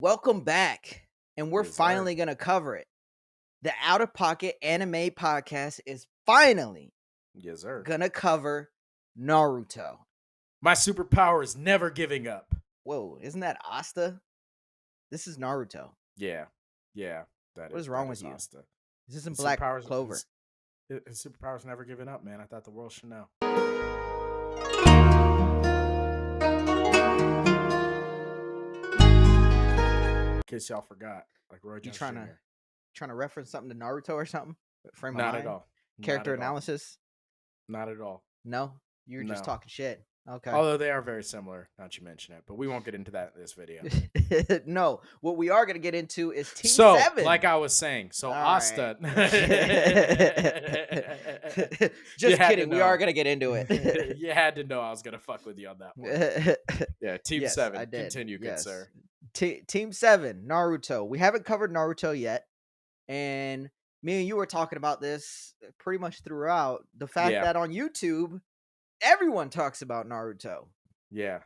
Welcome back, and we're Yes, sir. finally going to cover it. The Out of Pocket Anime Podcast is finally Yes, sir. going to cover Naruto. My superpower is never giving up. Whoa, isn't that Asta? This is Naruto. Yeah. What is wrong with you? Asta. This isn't His Black superpower's- Clover. His superpower's never giving up, man. I thought the world should know. In case y'all forgot, like Roy You Jones trying Jr. to reference something to Naruto or something? Frame of Not mind? at all. Character Not at all. analysis? Not at all. No, you're just No. talking shit. Okay. Although they are very similar, now that you mention it, but we won't get into that in this video. No, what we are going to get into is Team So, 7. like I was saying, so All Asta. Just had to kidding. We know. are going to get into it. You had to know I was gonna fuck with you on that one. Yeah, Team Yes, 7. I did. Continue, good Yes. sir. Team 7, Naruto. We haven't covered Naruto yet. And me and you were talking about this pretty much throughout. The fact Yeah. that on YouTube, everyone talks about Naruto. Yeah.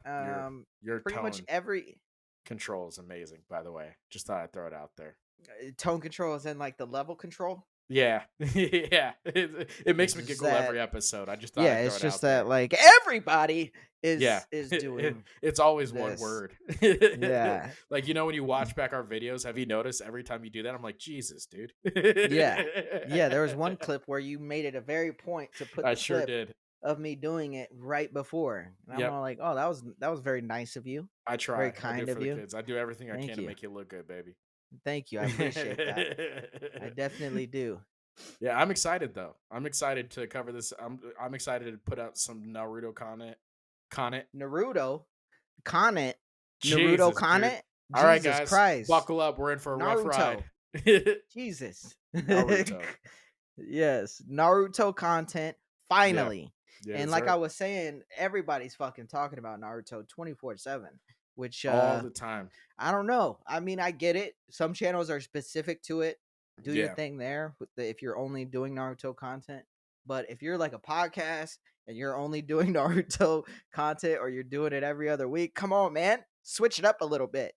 Your Pretty tone much every control is amazing, by the way. Just thought I'd throw it out there. tone control is in like the level control. Yeah. Yeah. It makes me It's giggle that- every episode. I just thought Yeah, I'd throw it's it just out that there. like everybody is doing. It's always one this. word. Yeah. Like, when you watch back our videos, have you noticed every time you do that, I'm like, Jesus, dude. Yeah, there was one clip where you made it a very point to put I the sure clip did. of me doing it right before. And Yep. I'm all like, oh, that was very nice of you. I try. Very I do kind it of for you. the kids. I do everything I Thank can to you. make you look good, baby. Thank you. I appreciate that. I definitely do. Yeah, I'm excited though. I'm excited to cover this. I'm excited to put out some Naruto content. Naruto, Conant, Jesus, Naruto dude. Conant. All right, Jesus guys, Christ. buckle up. We're in for a rough Naruto. ride. Jesus. Naruto. Yes, Naruto content finally. Yeah, And like I was saying, everybody's fucking talking about Naruto 24/7, which all the time. I don't know. I mean, I get it. Some channels are specific to it. Do your Yeah. thing there if you're only doing Naruto content. But if you're like a podcast and you're only doing Naruto content or you're doing it every other week, come on, man. Switch it up a little bit.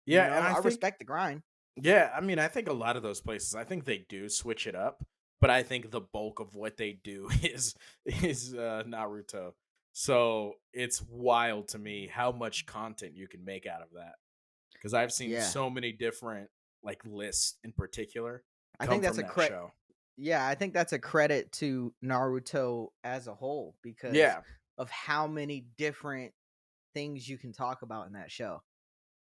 Yeah, You know, and I think, respect the grind. Yeah, I mean, I think a lot of those places, I think they do switch it up, but I think the bulk of what they do is Naruto. So it's wild to me how much content you can make out of that, because I've seen Yeah. so many different like lists in particular. I think that's from a that credit. show. Yeah, I think that's a credit to Naruto as a whole because Yeah, of how many different things you can talk about in that show.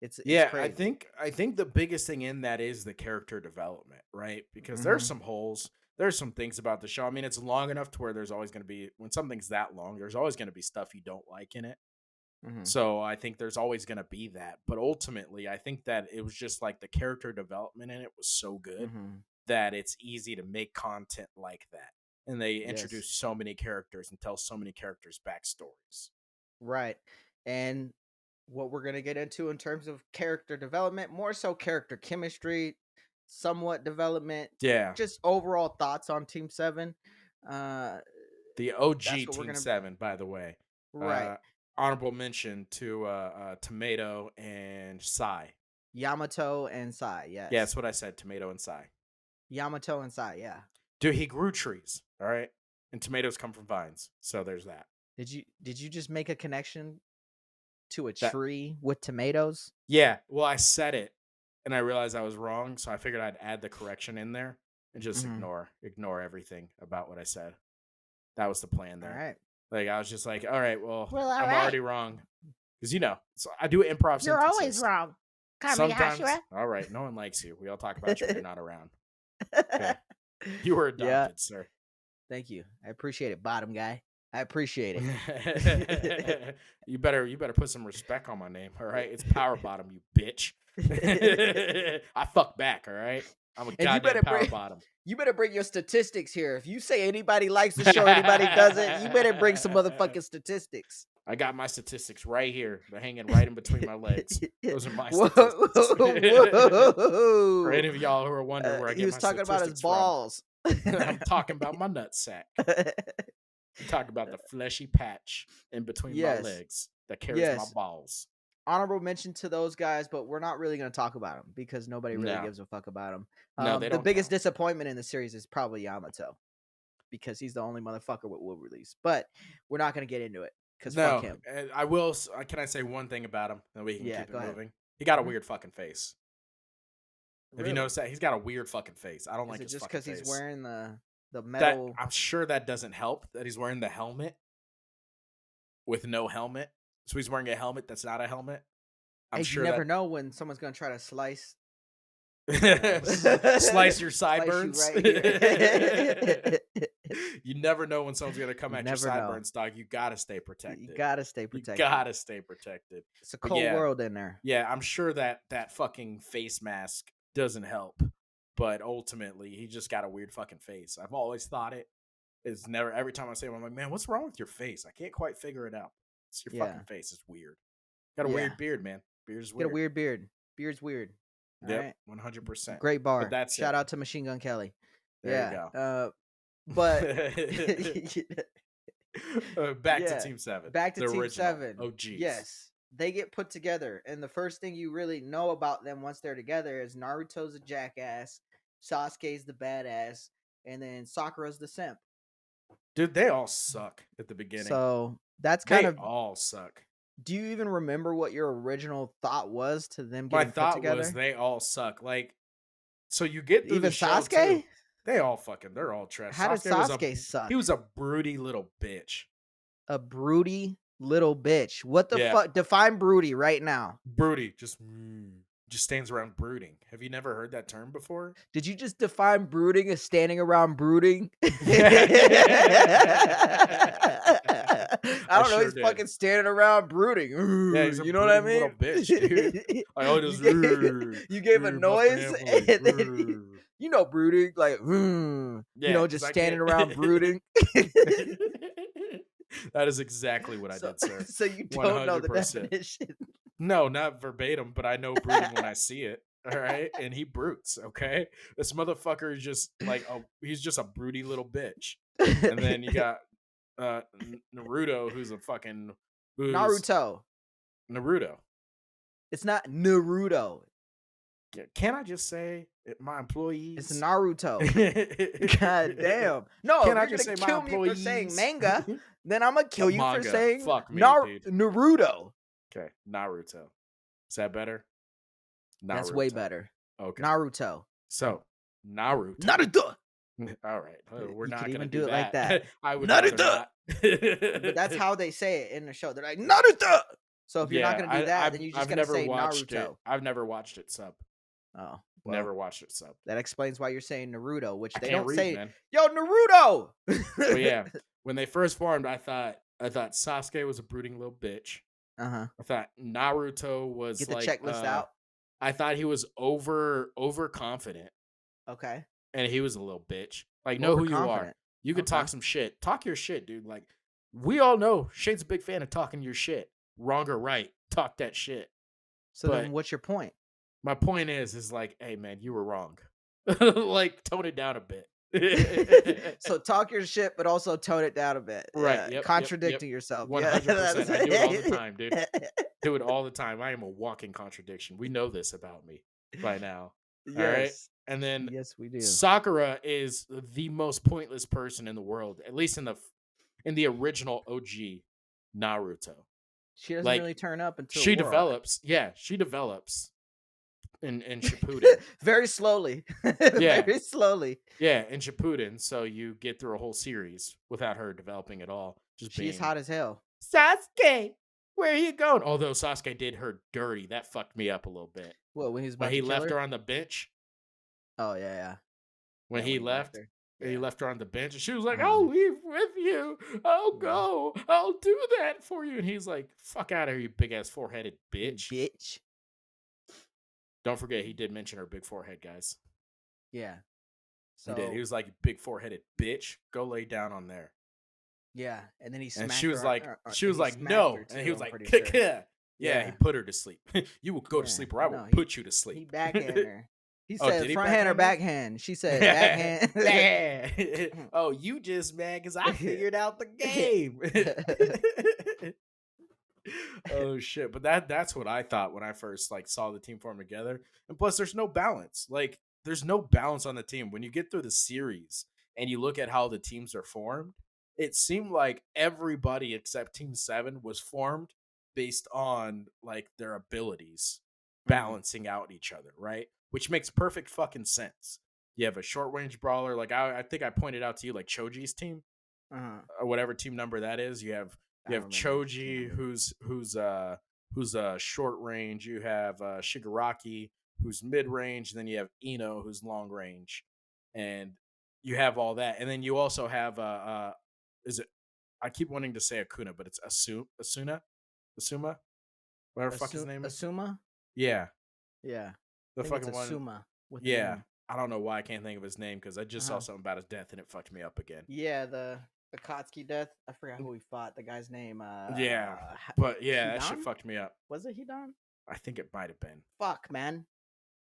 It's yeah. crazy. I think the biggest thing in that is the character development, right? Because there's Mhm. some holes. There's some things about the show. I mean, it's long enough to where there's always going to be, when something's that long, there's always going to be stuff you don't like in it. Mhm. So I think there's always going to be that. But ultimately, I think that it was just like the character development in it was so good Mhm. that it's easy to make content like that. And they Yes. introduce so many characters and tell so many characters' backstories. Right. And what we're going to get into in terms of character development, more so character chemistry, somewhat development, Yeah. just overall thoughts on Team 7. The OG That's what we're Team gonna- 7, by the way. Right. Honorable mention to Tomato and Sai. Yamato and Sai, yes. Yeah, that's what I said. Tomato and Sai. Yamato and Sai, yeah. Dude, he grew trees. All right. And tomatoes come from vines. So there's that. Did you just make a connection to a That- tree with tomatoes? Yeah. Well, I said it and I realized I was wrong. So I figured I'd add the correction in there and just Mhm. ignore everything about what I said. That was the plan there. All right. Like, I was just like, all right, well, Well, all I'm right. already wrong. Because, so I do improv sentences. wrong. Sometimes, all right, no one likes you. We all talk about you when you're not around. Okay. You were adopted, Yeah. sir. Thank you. I appreciate it, bottom guy. I appreciate it. You better put some respect on my name, all right? It's Power Bottom, you bitch. I fuck back, all right? I'm a you goddamn better Power bring- Bottom. You better bring your statistics here. If you say anybody likes the show, anybody doesn't, you better bring some motherfucking statistics. I got my statistics right here. They're hanging right in between my legs. Those are my Whoa, statistics. whoa. For any of y'all who are wondering where I get He was my talking about his statistics from, balls. I'm talking about my nutsack. I'm talking about the fleshy patch in between Yes. my legs that carries my Yes. balls. honorable mention to those guys, but we're not really going to talk about them because nobody really No, gives a fuck about them. no, they The don't biggest count. disappointment in the series is probably Yamato because he's the only motherfucker with will release. But we're not going to get into it because fuck No, him. and I will. Can I say one thing about him? Then we can Yeah, keep go it ahead. moving. He got a Mhm. weird fucking face. Have you Really? noticed that? He's got a weird fucking face. I don't Is like it his just fucking because he's face. wearing the That metal? I'm sure that doesn't help. That he's wearing the helmet with no helmet. So he's wearing a helmet that's not a helmet. I'm Hey, you sure never that know when someone's gonna try to slice, you know, slice your slice you sideburns. right here. You never know when someone's gonna come You at your never know. sideburns, dog. You gotta stay You protected. gotta stay You protected. gotta stay protected. It's a But cold yeah, world in there. yeah, I'm sure that that fucking face mask doesn't help. But ultimately, he just got a weird fucking face. I've always thought it. It's never every time I say it, I'm like, man, what's wrong with your face? I can't quite figure it out. It's your Yeah, fucking face. It's weird. Got a yeah. weird beard, man. Beard is Get a weird. weird beard. Beard's weird. All Yep, right. 100%. Great But bar. that's Shout it. out to Machine Gun Kelly. There you Yeah. go. But Back to yeah. Team 7. Back to The Team original. 7. Oh, geez. Yes. They get put together. And the first thing you really know about them once they're together is Naruto's a jackass, Sasuke's the badass, and then Sakura's the simp. Dude, they all suck at the beginning. So that's kind They of. all suck. Do you even remember what your original thought was to them My getting put thought together? was they all suck. Like, so you get through Even the show too. Sasuke? They're all trash. How did Sasuke suck? He was a broody little bitch. A broody little bitch. What the Yeah. fuck? Define broody right now. Broody, just stands around brooding. Have you never heard that term before? Did you just define brooding as standing around brooding? I don't know. sure He's did. fucking standing around brooding. Yeah, he's a You know what I brooding mean? little bitch, dude. Like, oh, just you gave a my noise, family. and then you know brooding, like you Yeah, know, 'cause just I standing can't- around brooding. That is exactly what I did, sir. So you don't know the 100%. definition. No, not verbatim, but I know brooding when I see it. All right, and he brutes. Okay, this motherfucker is just like he's just a broody little bitch. And then you got Naruto, who's Naruto. Naruto. It's not Naruto. Can I just say my employees? It's Naruto. God damn. No, Can if I you're just gonna say kill my me for saying employees? manga, then I'm gonna kill you Manga. for saying Fuck me, dude. Naruto. Okay, Naruto. Is that better? That's way Naruto. better. Okay. Naruto. So Naruto. Naruto. All right, we're You not could gonna even do do it like that. that. I would Naruto. rather not. But that's how they say it in the show. They're like Naruto. So if you're not gonna do that, I've, then you're just I've gonna never say watched Naruto. it. I've never watched it sub. Oh, Never watched it sub. That explains why you're saying Naruto, which they can't don't read, say. man. Yo, Naruto. But yeah, when they first formed, I thought Sasuke was a brooding little bitch. I thought Naruto was Get the like checklist out. I thought he was overconfident, Okay. and he was a little bitch. Like, know who you are. Overconfident. You could talk Okay. some shit. Talk your shit, dude. Like, we all know Shane's a big fan of talking your shit. Wrong or right, talk that shit. So But- then what's your point? My point is like, hey man, you were wrong. Like, tone it down a bit. So talk your shit, but also tone it down a bit. Right, Yeah, yep, contradicting yourself. 100%. I do it all the time, dude. Do it all the time. I am a walking contradiction. We know this about me by now. Yes. All right. And then Yes, we do. Sakura is the most pointless person in the world, at least in the original OG Naruto. She doesn't like, really turn up until She War Arc. develops. Yeah, she develops in Shippuden. Very slowly. Yeah. Very slowly. Yeah, in Shippuden, so you get through a whole series without her developing at all. Just She's being hot as hell. Sasuke, where are you going? Although Sasuke did her dirty, that fucked me up a little bit. What, when he was about When to he kill left her? her on the bench, Oh, yeah. when Yeah, he left, her. he Yeah. left her on the bench, and she was like, Uh-huh. "I'll leave with you. I'll go. I'll do that for you." And he's like, "Fuck out of here, you big ass four-headed bitch." Bitch. Don't forget, he did mention her big forehead, guys. Yeah. He did. He was like, "You big four-headed bitch, go lay down on there." Yeah, and then he smacked And she was her, like, he "No," smacked her and too, he was I'm like, pretty "Kah, sure. kah." Yeah, he Yeah. put her to sleep. You will go to Yeah, sleep, or I will no, put you to He sleep. backhanded her. He Oh, said did he front hand or backhand backhand. She said backhand. Yeah. Oh, you just mad because I figured out the game. Oh shit. But that's what I thought when I first like saw the team form together. And plus there's no balance. Like there's no balance on the team. When you get through the series and you look at how the teams are formed, it seemed like everybody except Team 7 was formed based on like their abilities Mm-hmm. balancing out each other, right? Which makes perfect fucking sense. You have a short range brawler, like I think I pointed out to you, like Choji's team, Uh-huh. or whatever team number that is. I You don't have remember the team Choji, number. who's short range. You have Shigaraki, who's mid range. And then you have Ino, who's long range, and you have all that. And then you also have is it? I keep wanting to say Akuna, but it's Asuma, whatever the fuck his name is. Asuma? Yeah, Yeah. I the think it's fucking one. Asuma with an Yeah, M. I don't know why I can't think of his name because I just saw Uh-huh. something about his death and it fucked me up again. Yeah, the Akatsuki death. I forgot who he fought. The guy's name. Yeah, but yeah, that shit Hidan? fucked me up. Was it Hidan? I think it might have been. Fuck, man.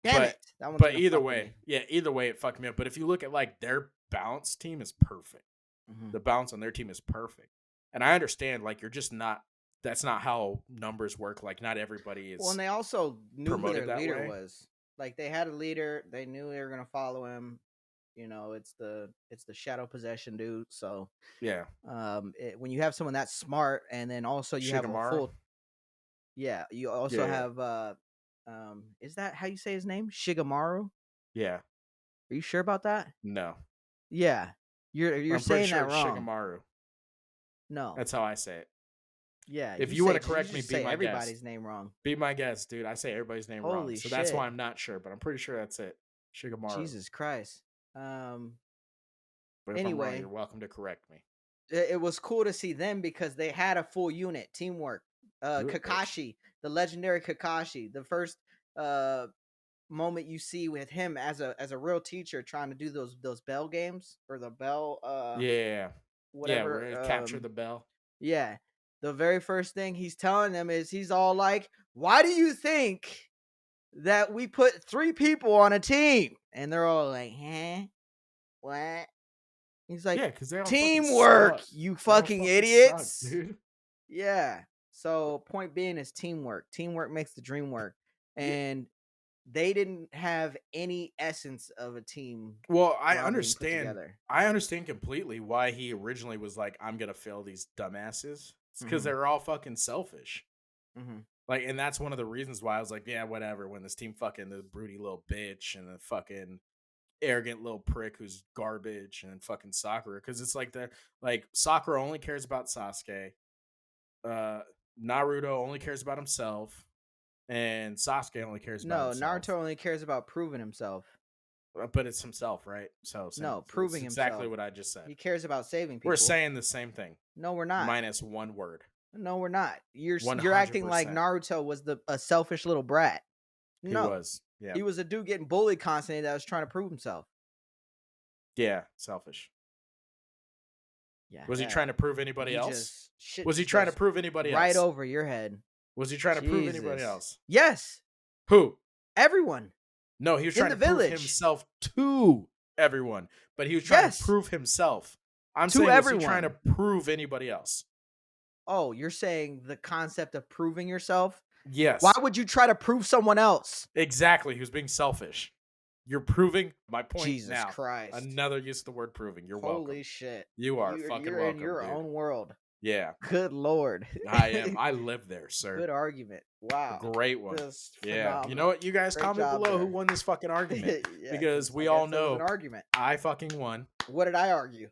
Damn But it. That one's but gonna either fuck with way, me. yeah, either way it fucked me up. But if you look at like their balance team is perfect. Hmm. The balance on their team is perfect. And I understand like you're just not that's not how numbers work. Like not everybody Well, and is they also knew who promoted their that leader way. was. Like they had a leader. They knew they were gonna follow him. You know, it's the shadow possession dude. So, Yeah. when you have someone that's smart, and then also you have a Shigamaru? full, yeah, you also Yeah, yeah. have is that how you say his name? Shigamaru? Yeah. Are you sure about that? No. Yeah, you're I'm pretty saying sure that it's wrong. Shigamaru. No, That's how I say it. yeah, If you want to you correct me, just be say my guest. everybody's name wrong. Be my guest, dude. I say everybody's name wrong. Holy So that's why shit, I'm not sure, but I'm pretty sure that's it. Shigamaru. Jesus Christ. Um, But if I'm wrong, anyway, you're welcome to correct me. it was cool to see them because they had a full unit, teamwork. Do it, bitch. Kakashi, the legendary Kakashi, the first uh moment you see with him as a real teacher trying to do those bell games or the bell Yeah. Yeah, whatever. where it captured the bell. Yeah, the very first thing he's telling them is he's all like, "Why do you think that we put 3 people on a team?" And they're all like, "Huh? What?" He's like, Yeah, because they all fucking "Teamwork, suck. you They all fucking fucking suck, idiots." dude. Yeah. So point being is teamwork. Teamwork makes the dream work. Yeah. And they didn't have any essence of a team Well, while being put together. I understand completely why he originally was like, I'm gonna fail these dumbasses. It's because Hmm. they're all fucking selfish. Hmm. Like, and that's one of the reasons why I was like, yeah, whatever. When this team fucking the broody little bitch and the fucking arrogant little prick who's garbage and fucking Sakura, because it's like the like Sakura only cares about Sasuke. Uh, Naruto only cares about himself, and Sasuke only cares about No, himself. Naruto only cares about proving himself. But it's himself, right? So No, it's proving exactly himself. what I just said. He cares about saving We're people. saying the same thing, No, we're not. minus one word. No, we're not. One You're hundred acting like percent. Naruto was the a selfish little brat. He No. was. Yeah. He was a dude getting bullied constantly that was trying to prove himself. Yeah. Selfish. Yeah, Was he that trying to prove anybody you else? just shit Was he just trying to goes prove anybody right else? over your head. Was he trying to prove anybody Jesus. else? Yes, Who? everyone No, he was in trying the to prove village. himself to everyone, but he was trying to Yes, prove himself. I'm to saying, was he trying to everyone. prove anybody else? Oh, you're saying the concept of proving yourself? Why Yes, would you try to prove someone else? exactly. He was being selfish. You're proving my point Jesus now. Christ. Another use of the word proving. You're welcome. Holy shit. You are fucking You're in welcome, your dude. own world. Yeah, Good lord. I am. I live there, sir. Good argument. A Wow. great one. Just Yeah. You know phenomenal. what? You guys Great comment job below who there. won this fucking argument Yeah, because because I we all guess it was an know argument. I fucking won. What did I argue?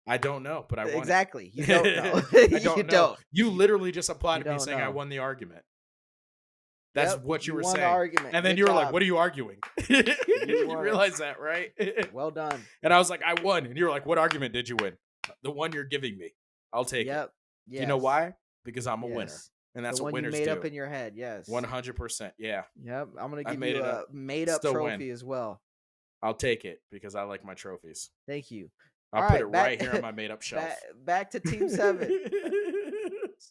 I don't know, but I won it. Exactly. You don't know. I You don't know. don't. You literally just applied You to me don't saying I know. won the argument. That's Yep. what you You were won the saying. argument. And then Good you were like, job. what are you arguing? You You won it. realize that, right? Well done. And I was like, I won. And you were like, what argument did you win? The one you're giving me. I'll take it. Yep. Do you know Yes. why? Because I'm a winner. Yes. And The that's what one you winners made up do. in your head. Yes. 100%. Yeah. Yep. I'm gonna I give made you it a up. made up Still win. trophy as well. I'll take it because I like my trophies. Thank you. I'll All put it right, right here on my made up shelf. back to Team 7.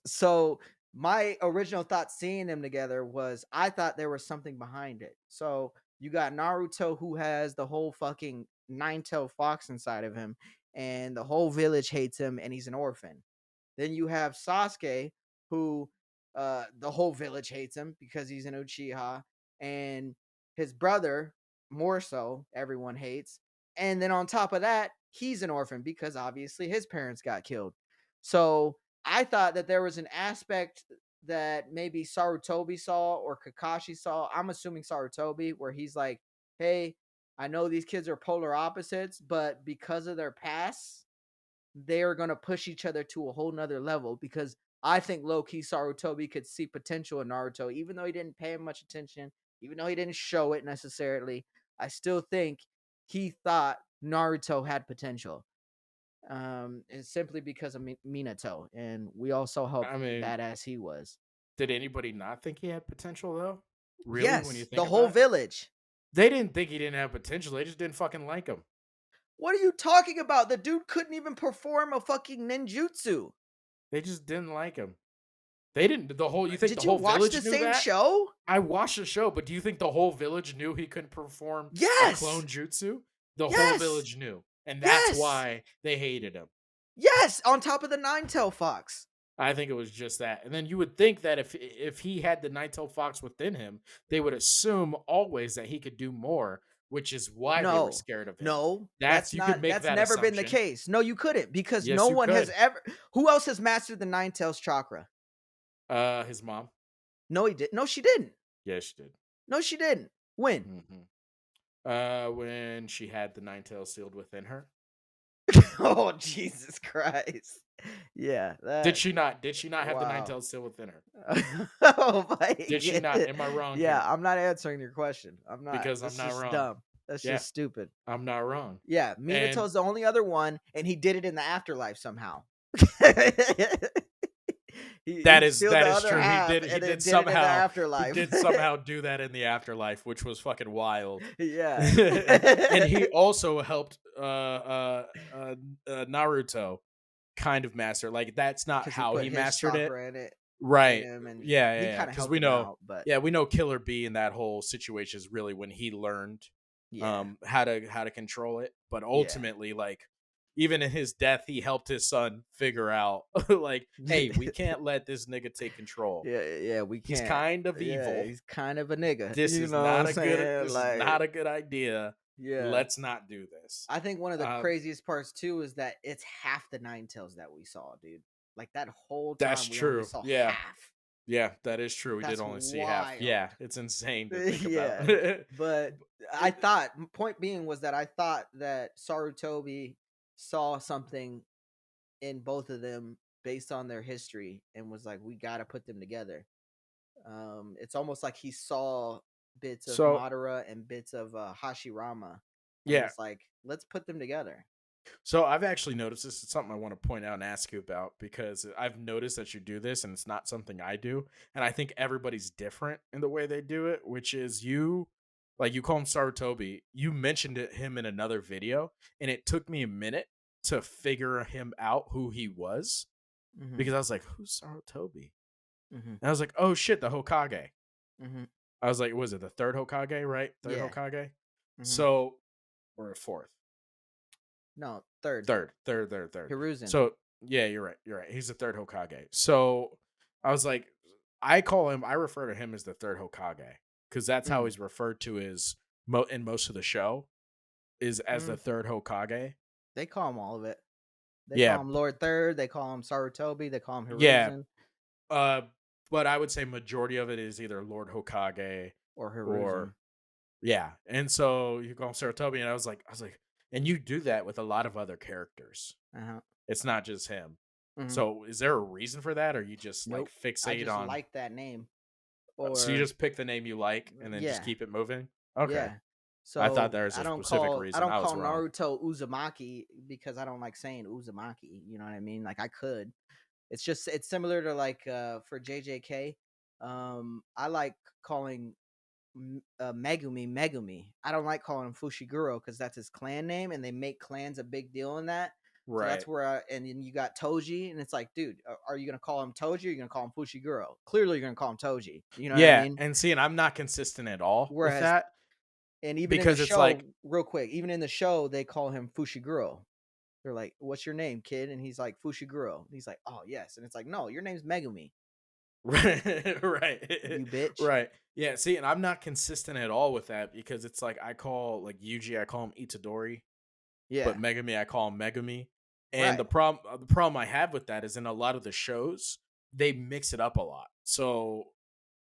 So my original thought seeing them together was I thought there was something behind it. So you got Naruto who has the whole fucking nine-tailed fox inside of him, and the whole village hates him, and he's an orphan. Then you have Sasuke who The whole village hates him because he's an Uchiha, and his brother more so everyone hates. And then on top of that, he's an orphan because obviously his parents got killed. So I thought that there was an aspect that maybe Sarutobi saw or Kakashi saw. I'm assuming Sarutobi, where he's like, "Hey, I know these kids are polar opposites, but because of their past, they are going to push each other to a whole nother level." Because I think low key Sarutobi could see potential in Naruto, even though he didn't pay him much attention, even though he didn't show it necessarily. I still think he thought Naruto had potential. It's simply because of Minato, and we all saw how I mean, badass he was. did anybody not think he had potential though? Really, when you Yes, the think whole about it, village. they didn't think he didn't have potential. They just didn't fucking like him. What are you talking about? The dude couldn't even perform a fucking ninjutsu. They just didn't like him. They didn't. The whole. You think the Did you whole watch the village knew same that? show? I watched the show, but do you think the whole village knew he couldn't perform a Yes. clone jutsu? The whole Yes. village knew, and that's Yes. why they hated him. Yes. On top of the nine-tail fox. I think it was just that. And then you would think that if he had the Nine-Tailed Fox within him, they would assume always that he could do more, which is why they were No. scared of him. No. That's you could make That's that never been the assumption. case. No, you couldn't, because no Yes, you one has could. ever. Who else has mastered the nine-tails chakra? His mom. No, he did. No, she didn't. Yes, she did. No, she didn't. When? When she had the nine tails sealed within her. Oh, Jesus Christ. Yeah, Did that. she not? Did she not have the nine Wow. tails sealed within her? Oh my Did she not? goodness. Am I wrong Yeah, here? I'm not answering your question. I'm not. Because I'm That's not just wrong. dumb. That's Yeah, just stupid. I'm not wrong. Yeah, And Minato's the only other one, and he did it in the afterlife somehow. that He is sealed that the is other true. He half did he and then did did it in the somehow he afterlife. did somehow do that in the afterlife, which was fucking wild. Yeah. And he also helped Naruto kind of master. Like that's not Because he how put he his mastered it. chakra in it for Right. him, and Yeah, he yeah, yeah. kind of Because helped we him know, out. But yeah, we know Killer B in that whole situation is really when he learned yeah, how to control it. But yeah, ultimately, like even in his death, he helped his son figure out like, hey, we can't let this nigga take control. yeah, we He's can't. kind of Yeah, evil. he's kind of a nigga. This You is know what not I'm a good saying? this is Like, not a good idea. yeah. Let's not do this. I think one of the Uh, craziest parts too is that it's half the nine tails that we saw, dude. Like that whole that's time we only true. saw Yeah. half. Yeah, that is true. We did That's only see half. Yeah, wild. it's insane to think about. Yeah. But I thought, point being was that I thought that Sarutobi saw something in both of them based on their history and was like, we got to put them together. It's almost like he saw bits of So Madara and bits of Hashirama and yeah, was like, let's put them together. so I've actually noticed this is something I want to point out and ask you about because I've noticed that you do this and it's not something I do. And I think everybody's different in the way they do it, which is you like you call him Sarutobi. You mentioned him in another video, and it took me a minute to figure him out who he was Mm-hmm. because I was like, who's Sarutobi? Mm-hmm. And I was like, oh shit, the Hokage. Mm-hmm. I was like, was it the third Hokage, right? Third Yeah. Hokage? Mm-hmm. So or a fourth. No, third. Third. Hiruzen. So yeah, you're right. You're right. He's the third Hokage. So I was like, I refer to him as the third Hokage because that's how Mm. he's referred to in most of the show is as the Mm. third Hokage. They call him all of it. They Yeah, call him Lord Third. They call him Sarutobi. They call him yeah. Hiruzen Uh, but I would say majority of it is either Lord Hokage or or Hiruzen. yeah. And so you call him Sarutobi, and I was like, and you do that with a lot of other characters. Uh-huh. It's not just him. Mm-hmm. So is there a reason for that, or you just Nope. like I fixate just on? like that name. So you Or just pick the name you like and then just yeah, keep it moving. Okay, yeah. I thought So there was I a don't specific call I reason. don't I was call wrong. Naruto Uzumaki because I don't like saying Uzumaki. You know what I mean? Like I could. It's similar to like for JJK. I like calling Megumi Megumi. I don't like calling him Fushiguro because that's his clan name, and they make clans a big deal in that. So that's Right. where and then you got Toji, and it's like, dude, are you gonna call him Toji or are you gonna call him Fushiguro? Clearly, you're gonna call him Toji. You know what I Yeah, mean? and see, and I'm not consistent at all with Whereas, that and even in the because it's like, show, real quick, even in the show, they call him Fushiguro. They're like, "What's your name, kid?" And he's like, "Fushiguro." And he's like, "Oh yes." And it's like, "No, your name's Megumi." Right, right, You bitch. right. Yeah, see, and I'm not consistent at all with that because it's like I call like Yuji, I call him Itadori, but Yeah. Megami, I call him Megami. And Right. the problem I have with that is in a lot of the shows, they mix it up a lot. So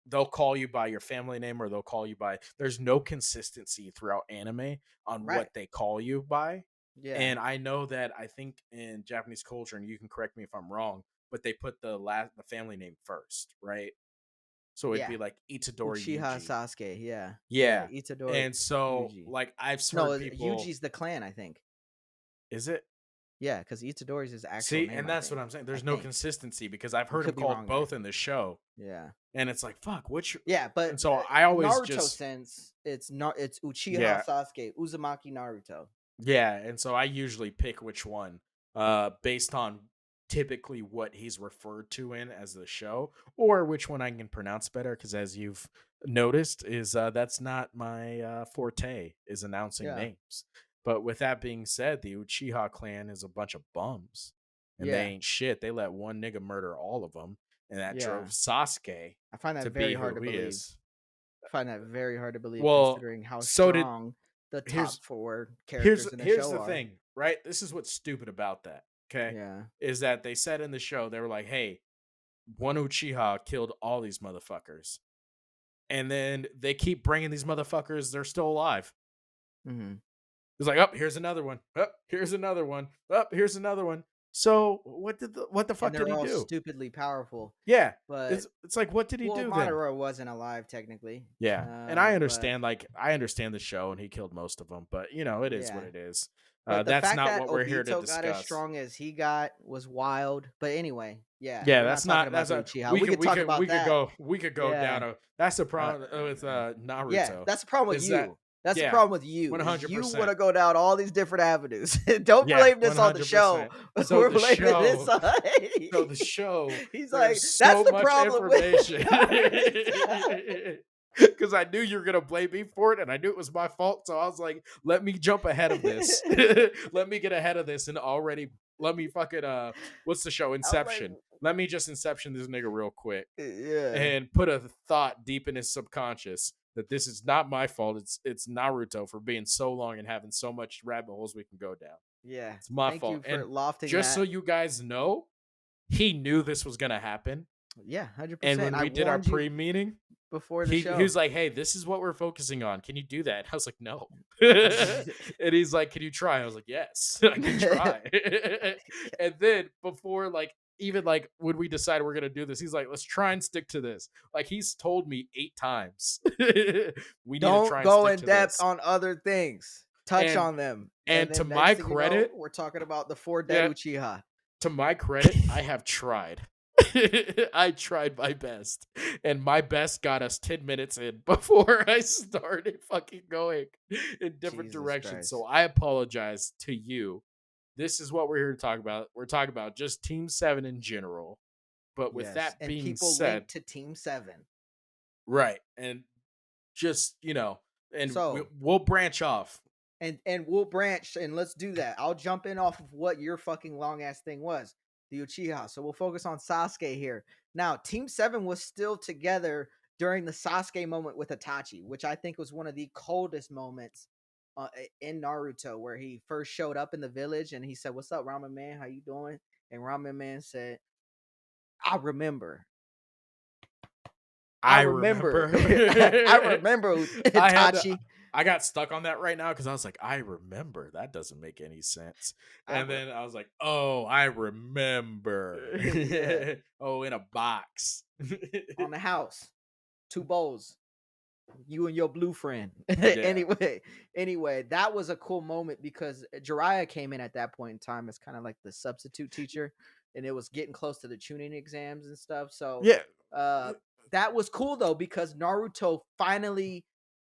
they'll call you by your family name or they'll call you by there's no consistency throughout anime on Right. what they call you by. Yeah. And I know that I think in Japanese culture, and you can correct me if I'm wrong, but they put the family name first, right? So it'd Yeah. be like Itadori Uchiha Yuji. Sasuke. Yeah. Yeah. Yeah. Itadori And so Yuji. like I've No, heard people Yuji's the clan, I think. is it? Yeah, because Itadori's his actual See, name, and I that's what think. I'm saying. I There's no think. consistency because I've You heard him could be called wrong there. both in the show. Yeah. And it's like, fuck, which Yeah, but and so I always Naruto just sense, it's Uchiha yeah, Sasuke, Uzumaki Naruto. yeah, and so I usually pick which one based on typically what he's referred to in as the show or which one I can pronounce better because as you've noticed is that's not my forte is announcing Yeah. names. But with that being said, the Uchiha clan is a bunch of bums and they Yeah. ain't shit. They let one nigga murder all of them and that drove Yeah. Sasuke I find that to very be hard who to he believe. is. I find that very hard to believe Well, considering how so did strong the here's top four here's characters in the here's show the are. thing, right? This is what's stupid about that. Okay, Yeah. is that they said in the show they were like, "Hey, one Uchiha killed all these motherfuckers," and then they keep bringing these motherfuckers. They're still alive. Hmm. It's like, "Up oh, here's another one. Up oh, here's another one. Up oh, here's another one." So what the And fuck did they're he all do? stupidly powerful. Yeah, But it's like what did he well, do then? Madara wasn't alive technically. Yeah, and I But understand. Like I understand the show, and he killed most of them. But it is what yeah. it is. But the That's fact not that what we're here to Obito got as discuss. strong as he got was wild. But anyway, yeah, Yeah, we're not that's talking not about that's the a Uchiha. We could talk about that. we could go down Yeah. a that's the Uh, problem with yeah, Naruto that's the problem with is that you. That's the yeah, problem with you is you want 100%. to go down all these different avenues. Don't Yeah, blame this on the show. 100%. So We're the blaming this show on. so the show He's like, there's that's so the much problem with information. Naruto. Cuz I knew you were going to blame me for it and I knew it was my fault, so I was like, let me jump ahead of this. Let me get ahead of this and already let me fucking what's the show I'm like, Inception. Let me just inception this nigga real quick yeah, and put a thought deep in his subconscious that this is not my fault. It's Naruto for being so long and having so much rabbit holes we can go down. yeah. It's my Thank fault. you for And lofting just so that. you guys know, he knew this was gonna happen. Yeah, And 100%. when I we did our warned you pre-meeting, before the he show. was like, "Hey, this is what we're focusing on. Can you do that?" I was like, "No." And he's like, "Can you try?" I was like, "Yes, I can try." And then before like even like when we decided we're gonna do this, he's like, "Let's try and stick to this." Like he's told me 8 times, we need to Don't try and go stick in to depth this. on other things. Touch And on them. And and to then next my thing you know, credit, we're talking about the four dead yeah, Uchiha. to my credit, I have tried. I tried my best, and my best got us 10 minutes in before I started fucking going in different Jesus directions. So Christ. I apologize to you. This is what we're here to talk about. We're talking about just Team 7 in general. But with Yes. that And being people said, link to Team 7. right, and just, and So we'll branch off. and we'll branch and let's do that. I'll jump in off of what your fucking long ass thing was, the Uchiha. So we'll focus on Sasuke here. Now, Team 7 was still together during the Sasuke moment with Itachi, which I think was one of the coldest moments in Naruto, where he first showed up in the village and he said, "What's up, Ramen Man? How you doing?" And Ramen Man said, "I remember." I I remember. remember. I remember I had to Itachi. I got stuck on that right now because I was like, I remember. That doesn't make any sense. I And then I was like, oh, I remember. yeah, Oh, in a box. on the house, two bowls, you and your blue friend. Yeah. Anyway, that was a cool moment because Jiraiya came in at that point in time as kind of like the substitute teacher, and it was getting close to the tuning exams and stuff. So Yeah. uh, that was cool though because Naruto finally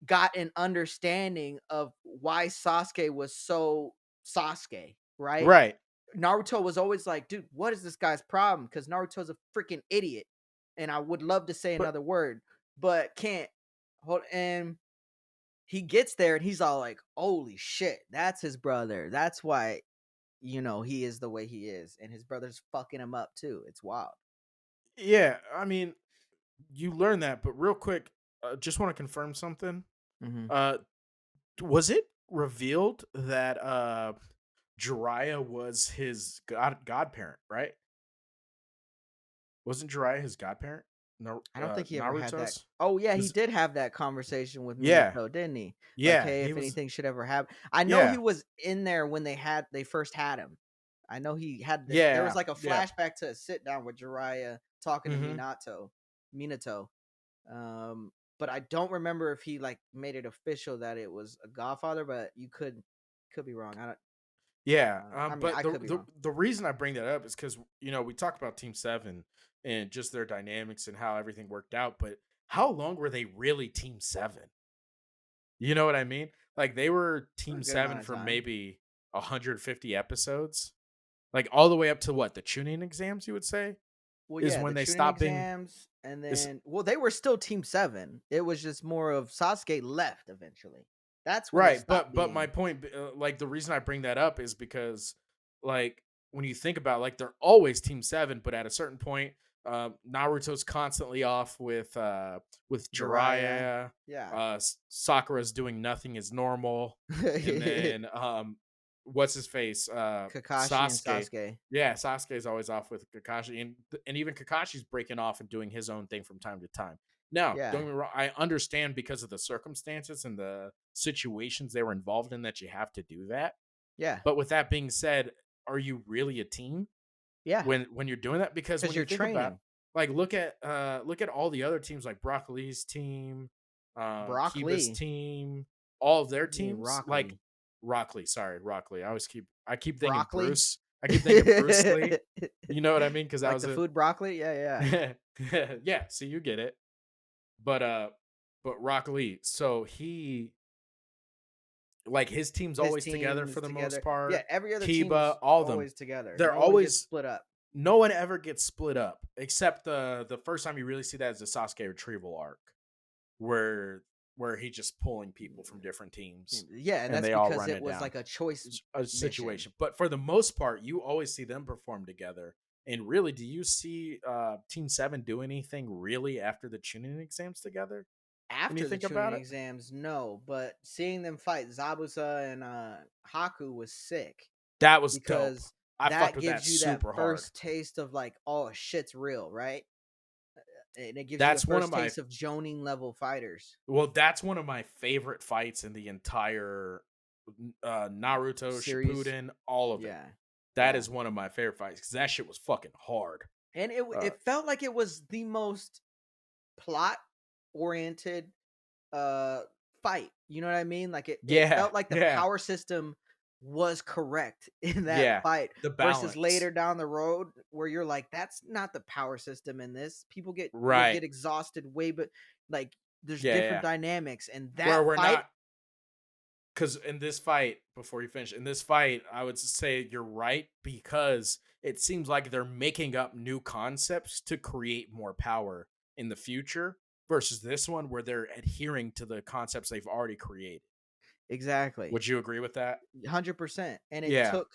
got an understanding of why Sasuke was so Sasuke, right? Right. Naruto was always like, dude, what is this guy's problem? Because Naruto's a freaking idiot. And I would love to say But another word, but can't. Hold and he gets there and he's all like, holy shit, that's his brother. That's why, he is the way he is. And his brother's fucking him up too. It's wild. Yeah, I mean, you learn that, but real quick, just want to confirm something. Hmm. Uh, was it revealed that Jiraiya was his godparent, right? Wasn't Jiraiya his godparent? No, I don't think he ever had that. Naruto's. Oh yeah, he Because did have that conversation with yeah, Minato, didn't he? Like, yeah, hey, he if was. anything should ever happen, I know he Yeah, was in there when they first had him. I know he had there was yeah, like a yeah. flashback to a sit down with Jiraiya talking to Hmm. Minato. But I don't remember if he like made it official that it was a Godfather. But you could be wrong. I don't. Yeah, I mean, but I the, could be the wrong. the reason I bring that up is because we talk about Team Seven and just their dynamics and how everything worked out, but how long were they really Team Seven? You know what I mean? Like they were For a Team good Seven amount of for time. maybe 150 episodes, like all the way up to what the tuning exams. You would say Well, is yeah, when the they tuning stopped being exams, and is then they were still Team Seven. It was just more of Sasuke left eventually. That's when it right. stopped But my being point, like the reason I bring that up is because like when you think about like they're always Team Seven, but at a certain point, Naruto's constantly off with Jiraiya. Jiraiya. Yeah. Sakura's doing nothing as normal, and then what's his face? Kakashi and Sasuke. Sasuke. Yeah, Sasuke's always off with Kakashi, and even Kakashi's breaking off and doing his own thing from time to time. Now, don't Yeah. get me wrong, I understand because of the circumstances and the situations they were involved in that you have to do that. Yeah. But with that being said, are you really a team Yeah. when you're doing that? Because Because when you you're think about training. like look at all the other teams like Broccoli's team, Brock Kiba's Lee. team, all of their You mean teams, Rock like Lee. Rockley, sorry, Rockley. I keep thinking Broccoli? Bruce. I keep thinking Bruce Lee. You know what I mean? Because that Like was the it. food broccoli? Yeah, yeah. Yeah, so you get it. But Rock Lee, so he like his team's His always together team is for the most together. Yeah, part. every other Kiba, team's all of them. always together. They're No one gets always split up. no one ever gets split up except the first time you really see that is the Sasuke retrieval arc where he just pulling people from different teams Yeah, and and that's they all because run it it was down. like a choice It's a mission. situation. But for the most part, you always see them perform together. And really, do you see Team 7 do anything really after the tuning exams together? When you After the think about tuning it? exams, no, but seeing them fight Zabuza and Haku was sick That was dope. because I fucked that with that gives you that super hard. first taste of like, oh, shit's real, right? And it gives you the That's one of first my taste of Jonin level fighters that's one of my favorite fights in the entire Naruto series. Shippuden, all of it. Yeah, That yeah, is one of my favorite fights because that shit was fucking hard. and Uh, it felt like it was the most plot oriented uh fight. You know what I mean? Like it yeah, felt like the yeah, power system was correct in that yeah. fight The versus balance, later down the road where you're like, that's not the power system in this. People would right? get exhausted way, but like there's Yeah, different yeah. dynamics and Where that we're fight. not because in this fight, before you finish, in this fight, I would say you're right because it seems like they're making up new concepts to create more power in the future versus this one where they're adhering to the concepts they've already created. Exactly. Would you agree with that? 100%. And it Yeah. took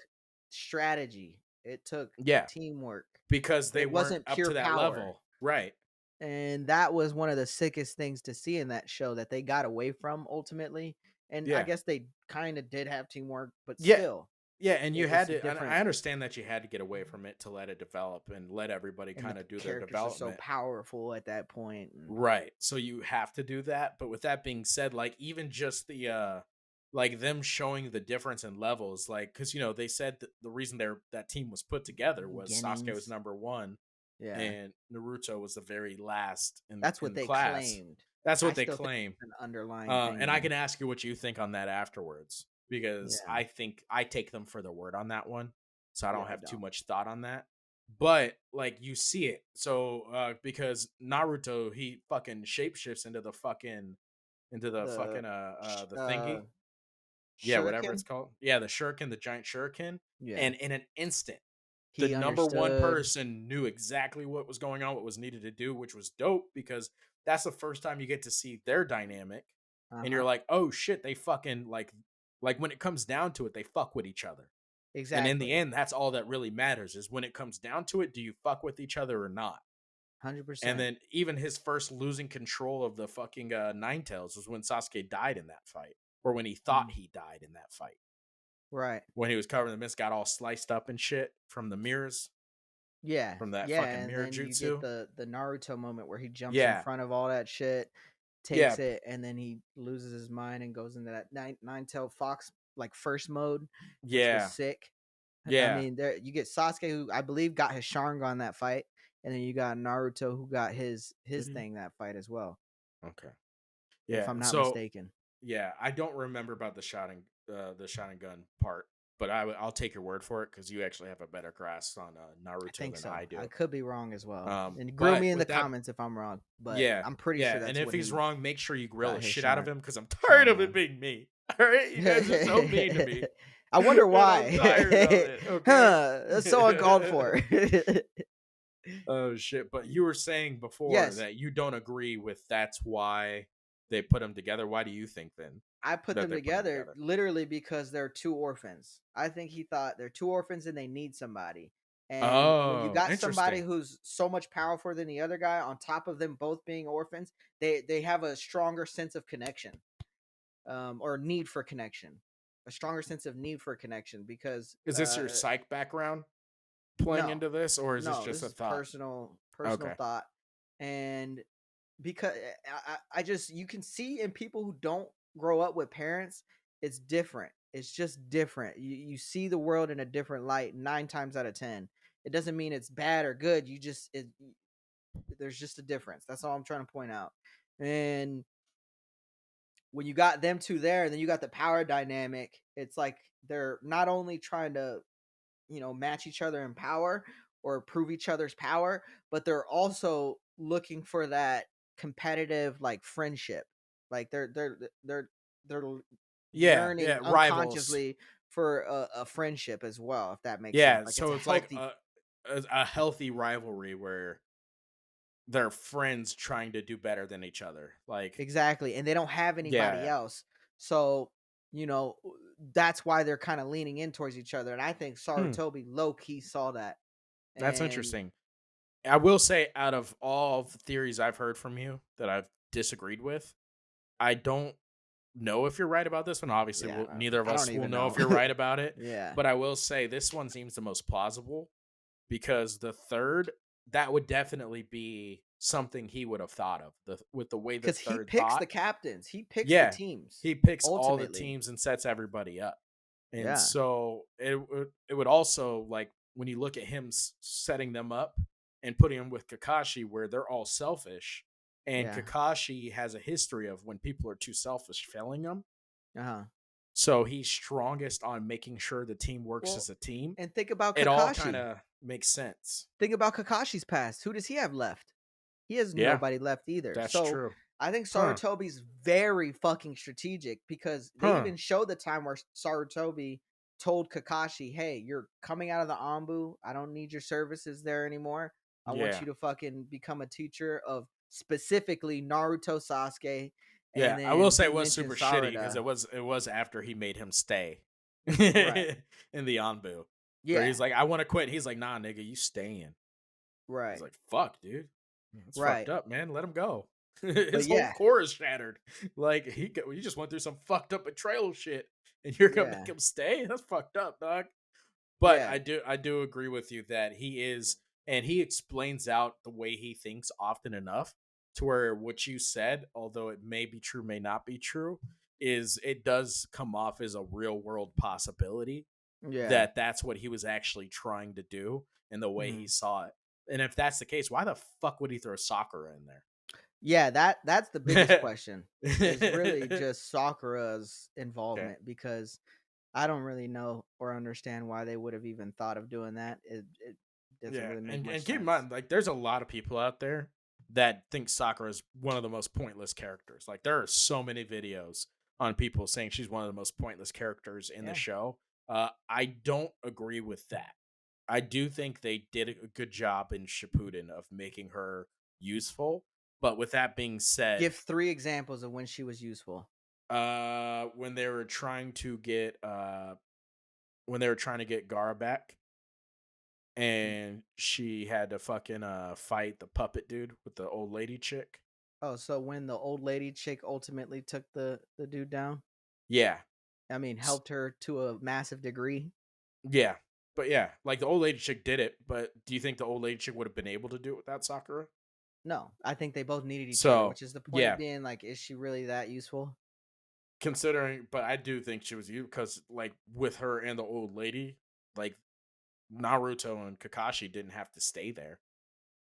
strategy. It took Yeah. teamwork. Because they It weren't wasn't up pure to that power. level. Right. And that was one of the sickest things to see in that show that they got away from ultimately. And I Yeah. guess they kind of did have teamwork, but Yeah. still, Yeah. And you had it's to, and I different. understand that you had to get away from it to let it develop and let everybody And the kind of do their characters are so development. powerful at that point. And Right. So you have to do that. But with that being said, like even just like them showing the difference in levels, like because they said that the reason that team was put together was Sasuke was beginnings. number one Yeah. and Naruto was the very last That's what in they class. claimed. That's I what they still think claim. it's an underlying thing And I there. can ask you what you think on that afterwards because Yeah. I think I take them for their word on that one. So I Yeah, don't I have too don't. much thought on that. But like you see it. So because Naruto he fucking shapeshifts into the The fucking sh- the thingy. Yeah, whatever it's shuriken? called. Yeah, the shuriken, the giant shuriken. Yeah. And in an instant, the He number one understood. person knew exactly what was going on, what was needed to do, which was dope because that's the first time you get to see their dynamic. And you're Uh-huh. like, oh shit, they fucking like when it comes down to it, they fuck with each other. And in the Exactly. end, that's all that really matters is when it comes down to it, do you fuck with each other or not? And 100%. then even his first losing control of the fucking Nine Tails was when Sasuke died in that fight, or when he thought Mhm. he died in that fight. Right. When he was covered in the mist, got all sliced up and shit from the mirrors, Yeah. from that Yeah, fucking and mirror then you get jutsu. the Naruto moment where he jumps in Yeah, front of all that shit, yeah, takes it, and then he loses his mind and goes into that nine-tailed fox like first mode, which was yeah, sick. I yeah. mean, there you get Sasuke, who I believe got his Sharingan that fight, and then you got Naruto, who got his Did he? thing that fight as well, Okay. if Yeah. I'm not So mistaken. yeah, I don't remember about the shotgun gun part, but I'll take your word for it because you actually have a better grasp on I Naruto think than so. I I do. could be wrong as well, and grill But me in the with that, comments if I'm wrong, but yeah, I'm pretty yeah, sure and that's if what he's he wrong, make sure you grill got the his shit out of him because I'm tired of it Sharingan. being me. All right, you guys are so mean to me, I wonder and I'm tired of why. it. Okay. Huh? That's so uncalled for. Oh shit! But you were saying before Yes, that you don't agree with that's why they put them together. Why do you think then I put that them they put them together together? literally because they're two orphans. I think he thought they're two orphans and they need somebody. And when you Oh, got somebody interesting. who's so much powerful than the other guy, on top of them both being orphans, they have a stronger sense of connection, or need for connection, a stronger sense of need for connection because Is this your psych background playing no, into this, or is this no, just this a is thought? personal Okay. thought, and because I just you can see in people who don't grow up with parents, it's different. It's just different. You see the world in a different light 9 times out of 10. It doesn't mean it's bad or good. There's just a difference. That's all I'm trying to point out. And when you got them two there, and then you got the power dynamic, it's like they're not only trying to match each other in power or prove each other's power, but they're also looking for that competitive like friendship. Like they're Yeah, yearning yeah, rivals. unconsciously for a friendship as well, if that makes sense. Yeah, Like it's a so it's like healthy. a healthy rivalry where they're friends trying to do better than each other. Like, Exactly, and they don't have yeah, anybody yeah, else. So, you know, that's why they're kind of leaning in towards each other. And I think hmm, Sarutobi low key saw that. that's And interesting. I will say, out of all the theories I've heard from you that I've disagreed with, I don't know if you're right about this one. Obviously, yeah, neither of I don't us will even know know. if you're right about it. Yeah. But I will say this one seems the most plausible because the third, that would definitely be something he would have thought of with the way the Because he third picks thought. the captains, he picks the Yeah, teams, he picks all the ultimately. teams and sets everybody up. And Yeah, so it would also, like, when you look at him setting them up and putting them with Kakashi where they're all selfish, and yeah. Kakashi has a history of when people are too selfish failing him. Uh-huh. So he's strongest on making sure the team works Well, as a team. and think about It all kind Kakashi. of makes sense. Think about Kakashi's past. Who does he have left? He has Yeah, nobody left either. that's So true. I think Huh. Sarutobi's very fucking strategic because they Huh. even show the time where Sarutobi told Kakashi, "Hey, you're coming out of the Anbu. I don't need your services there anymore. I want Yeah. you to fucking become a teacher of specifically Naruto, Sasuke." Yeah, And I will then say he it was mentioned super shitty because Sarada. it was after he made him stay Right. in the Anbu, where Yeah. he's like, "I want to quit." He's like, "Nah, nigga, you staying." He's Right. like, "Fuck, dude, that's fucked Right. up, man. Let him go." But His whole yeah. core is shattered. Like he just went through some fucked up betrayal shit, and you're gonna make Yeah. him stay? That's fucked up, dog. But Yeah. I do agree with you that he is, and he explains out the way he thinks often enough to where what you said, although it may be true, may not be true, is it does come off as a real world possibility Yeah. that that's what he was actually trying to do and the way he Mhm. saw it. And if that's the case, why the fuck would he throw Sakura in Yeah, that's the biggest there? question, is really just Sakura's Okay. involvement because I don't really know or understand why they would have even thought of doing that. It doesn't Yeah, really make and much keep in sense. mind, like, there's a lot of people out there that think Sakura is one of the most pointless characters. Like, there are so many videos on people saying she's one of the most pointless characters in the Yeah. show. I don't agree with that. I do think they did a good job in Shippuden of making her useful. But with that being Give said, 3 examples of when she was useful. when they were trying to get when they were trying to get Gara back, and she had to fucking fight the puppet dude with the old lady chick. Oh, so when the old lady chick ultimately took the dude down, Yeah. I mean, S- helped her to a massive degree. Yeah. But yeah, like the old lady chick did it, but do you think the old lady chick would have been able to do it without Sakura? No, I think they both needed each other, So, which is the point yeah, being like, is she really that useful? considering, but I do think she was you because like with her and the old lady, like Naruto and Kakashi didn't have to stay there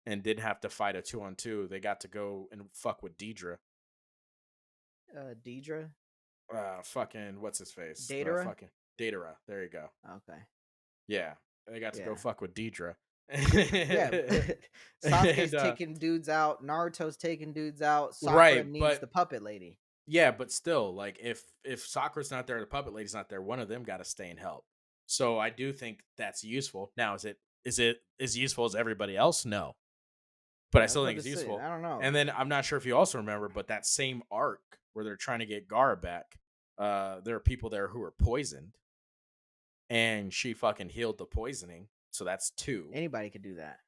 and didn't have to fight a 2-on-2. They got to go and fuck with Deidre. Deidre, Fucking what's his face? The Datara. fucking Datara. There you go. Okay, Yeah, they got to go yeah, fuck with Deidre. yeah. Sasuke's and taking dudes out. Naruto's taking dudes out. Sakura right, needs but the puppet lady. yeah, but still, like if Sakura's not there, the puppet lady's not there, one of them got to stay and help. So I do think that's useful. Now, is it as useful as everybody else? No, but I I was still about think to it's say, useful. I don't know. And then I'm not sure if you also remember, but that same arc where they're trying to get Gara back, there are people there who are poisoned, and she fucking healed the poisoning. So that's two. Anybody could do that.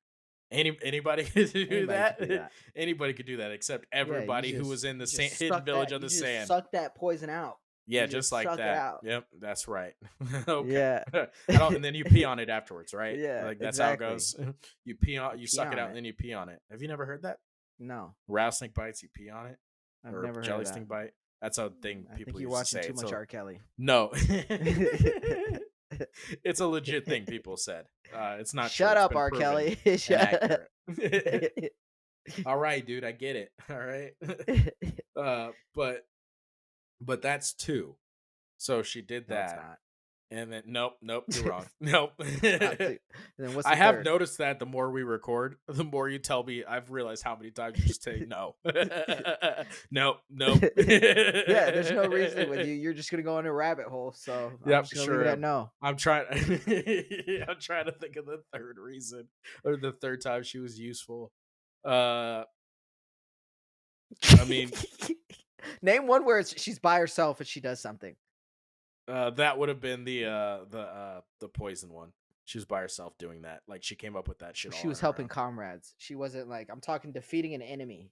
Anybody could do Anybody could that. do that. Anybody could do that except Yeah, everybody who was in the you just hidden suck village that on you the just sand. suck that poison out. Yeah, You just just like suck it that. out. Yep, that's right. Okay. Yeah. I don't, and then you pee on it afterwards, right? Yeah, Like that's how it exactly. goes. You pee on, you Pee suck it on out, and it. then you pee on it. Have you never heard that? No, Rattlesnake bites, you pee on it, I've or never heard of jelly that. sting bite. That's a thing I think people you're used to watching say. too It's much a R. Kelly. no. It's a legit thing people said. It's not true. Shut It's up, been R. proven Kelly. Shut inaccurate. All right, dude, I get it. All right. uh, but that's two. So she did No, it's that. not. And then nope, you're wrong. Nope. It's not two. Then what's I the have third? noticed that the more we record, the more you tell me. I've realized how many times you just say no. Nope. Yeah, there's no reasoning with you. You're just gonna go in a rabbit hole. So I'm Yep, just gonna leave it sure at am. no. I'm trying. I'm trying to think of the third reason or the third time she was useful. Uh, I mean, Name one where she's by herself and she does something. that would have been the poison one. She was by herself doing that. Like she came up with that shit She all was on her helping own. comrades. She wasn't like I'm talking defeating an enemy.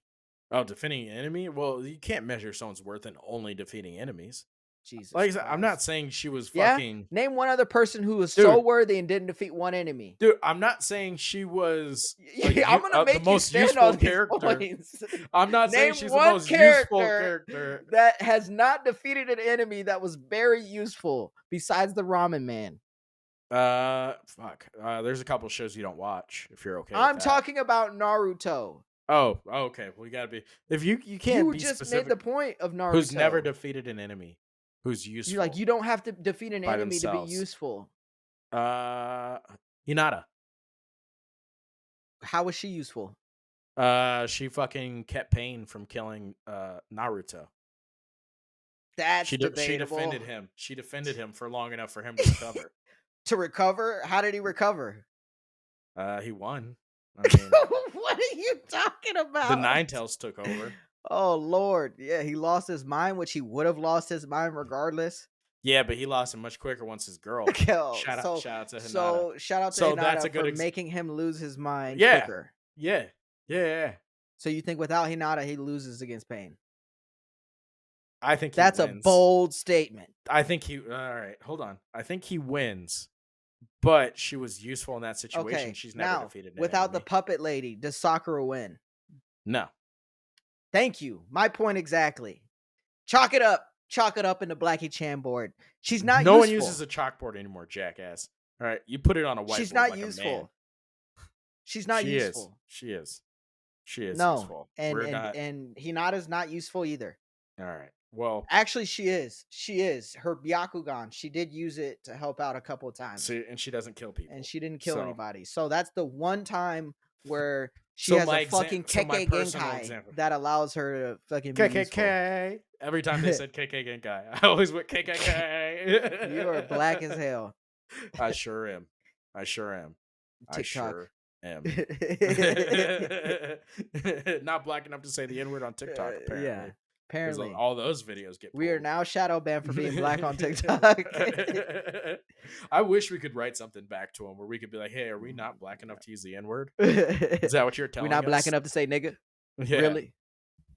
Oh, defeating an enemy? Well, you can't measure someone's worth in only defeating enemies. Jesus Like I said, I'm not Christ. saying she was Yeah? fucking Name one other person who was so dude. worthy and didn't defeat one enemy. Dude, I'm not saying she was I'm gonna the make you most stand useful on these character. points. I'm not saying Name she's the one most useful character character. that has not defeated an enemy that was very useful besides the ramen man. Fuck. There's a couple shows you don't watch if you're okay with I'm that. talking about Naruto. Oh, okay. Well, you gotta be if you can't You be just made the specific. point of Who's never Naruto. defeated an enemy? Who's You're like, useful you don't have to defeat an by enemy to be themselves? useful. Uh, Hinata. How was she useful? She fucking kept Pain from killing Naruto. That's She debatable. defended him. She defended him for long enough for him to recover. To recover? How did he recover? He won. I mean, What are you talking about? the Nine Tails took over. Oh Lord, yeah, he lost his mind, which he would have lost his mind regardless. Yeah, but he lost it much quicker once his girl. Yo, Shout out to Hinata. so shout out to So that's a Hinata good for making him lose his mind yeah, quicker. yeah. So you think without Hinata he loses against Pain? I think he That's a wins. bold statement. I think he. All right, hold on. I think he wins, but she was useful in that situation. Okay, She's never now defeated an without the enemy. puppet lady, does Sakura win? No. Thank you. My point exactly. Chalk it up. Chalk it up in the Blackie Chan board. She's not No useful. one uses a chalkboard anymore, jackass. All right, you put it on a whiteboard. She's not like useful. A man. She's not useful. She is No, useful. and We're not. and Hinata's not useful either. All right. Well, Actually, she is. She is. Her Byakugan, she did use it to help out a couple of times. see, and she doesn't kill people, And she didn't kill so. anybody. So that's the one time where she So has my a fucking so my Kekkei personal Genkai example. that allows her to fucking be useful. KKK. Every time they said KK Genkai, I always went KKK. You are black as hell. I sure am. I sure am. I TikTok. sure am. Not black enough to say the N word on TikTok, apparently. Yeah. because Apparently, all those videos get we are pulled. now shadow banned for being black on TikTok. I wish we could write something back to him where we could be like, "Hey, are we not black enough to use the N word? Is that what you're We telling not black us?" enough to say nigga. Yeah, Really?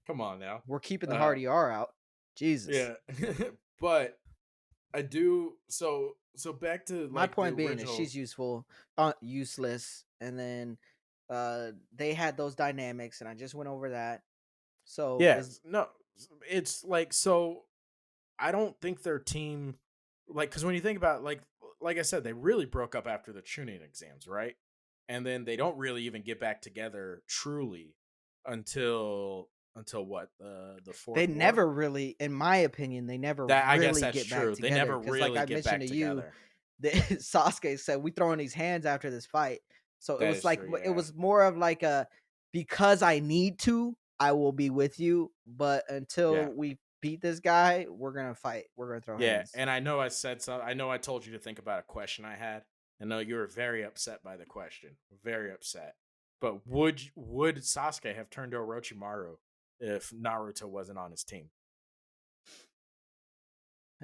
come on now. We're keeping the Uh, hard ER out. Jesus. yeah, but I do. So back to My like the point being is original. she's useful, useless, and then they had those dynamics, and I just went over that. So is Yes, no, it's like so. I don't think their team, like, because when you think about like I said, they really broke up after the tuning exams, right? And then they don't really even get back together truly until what the they fourth war. never really, in my opinion, they never That I guess really that's get back true. They together never because, like really I get mentioned back to you, together. that Sasuke said we throwing these hands after this fight. So it That was is like true. it Yeah, was more of like a because I need to, I will be with you, but yeah. until we beat this guy, we're gonna fight. We're gonna throw Yeah, hands. and I know I said so. I know I told you to think about a question I had. I know you were very upset by the question, very upset. But would Sasuke have turned to Orochimaru if Naruto wasn't on his team?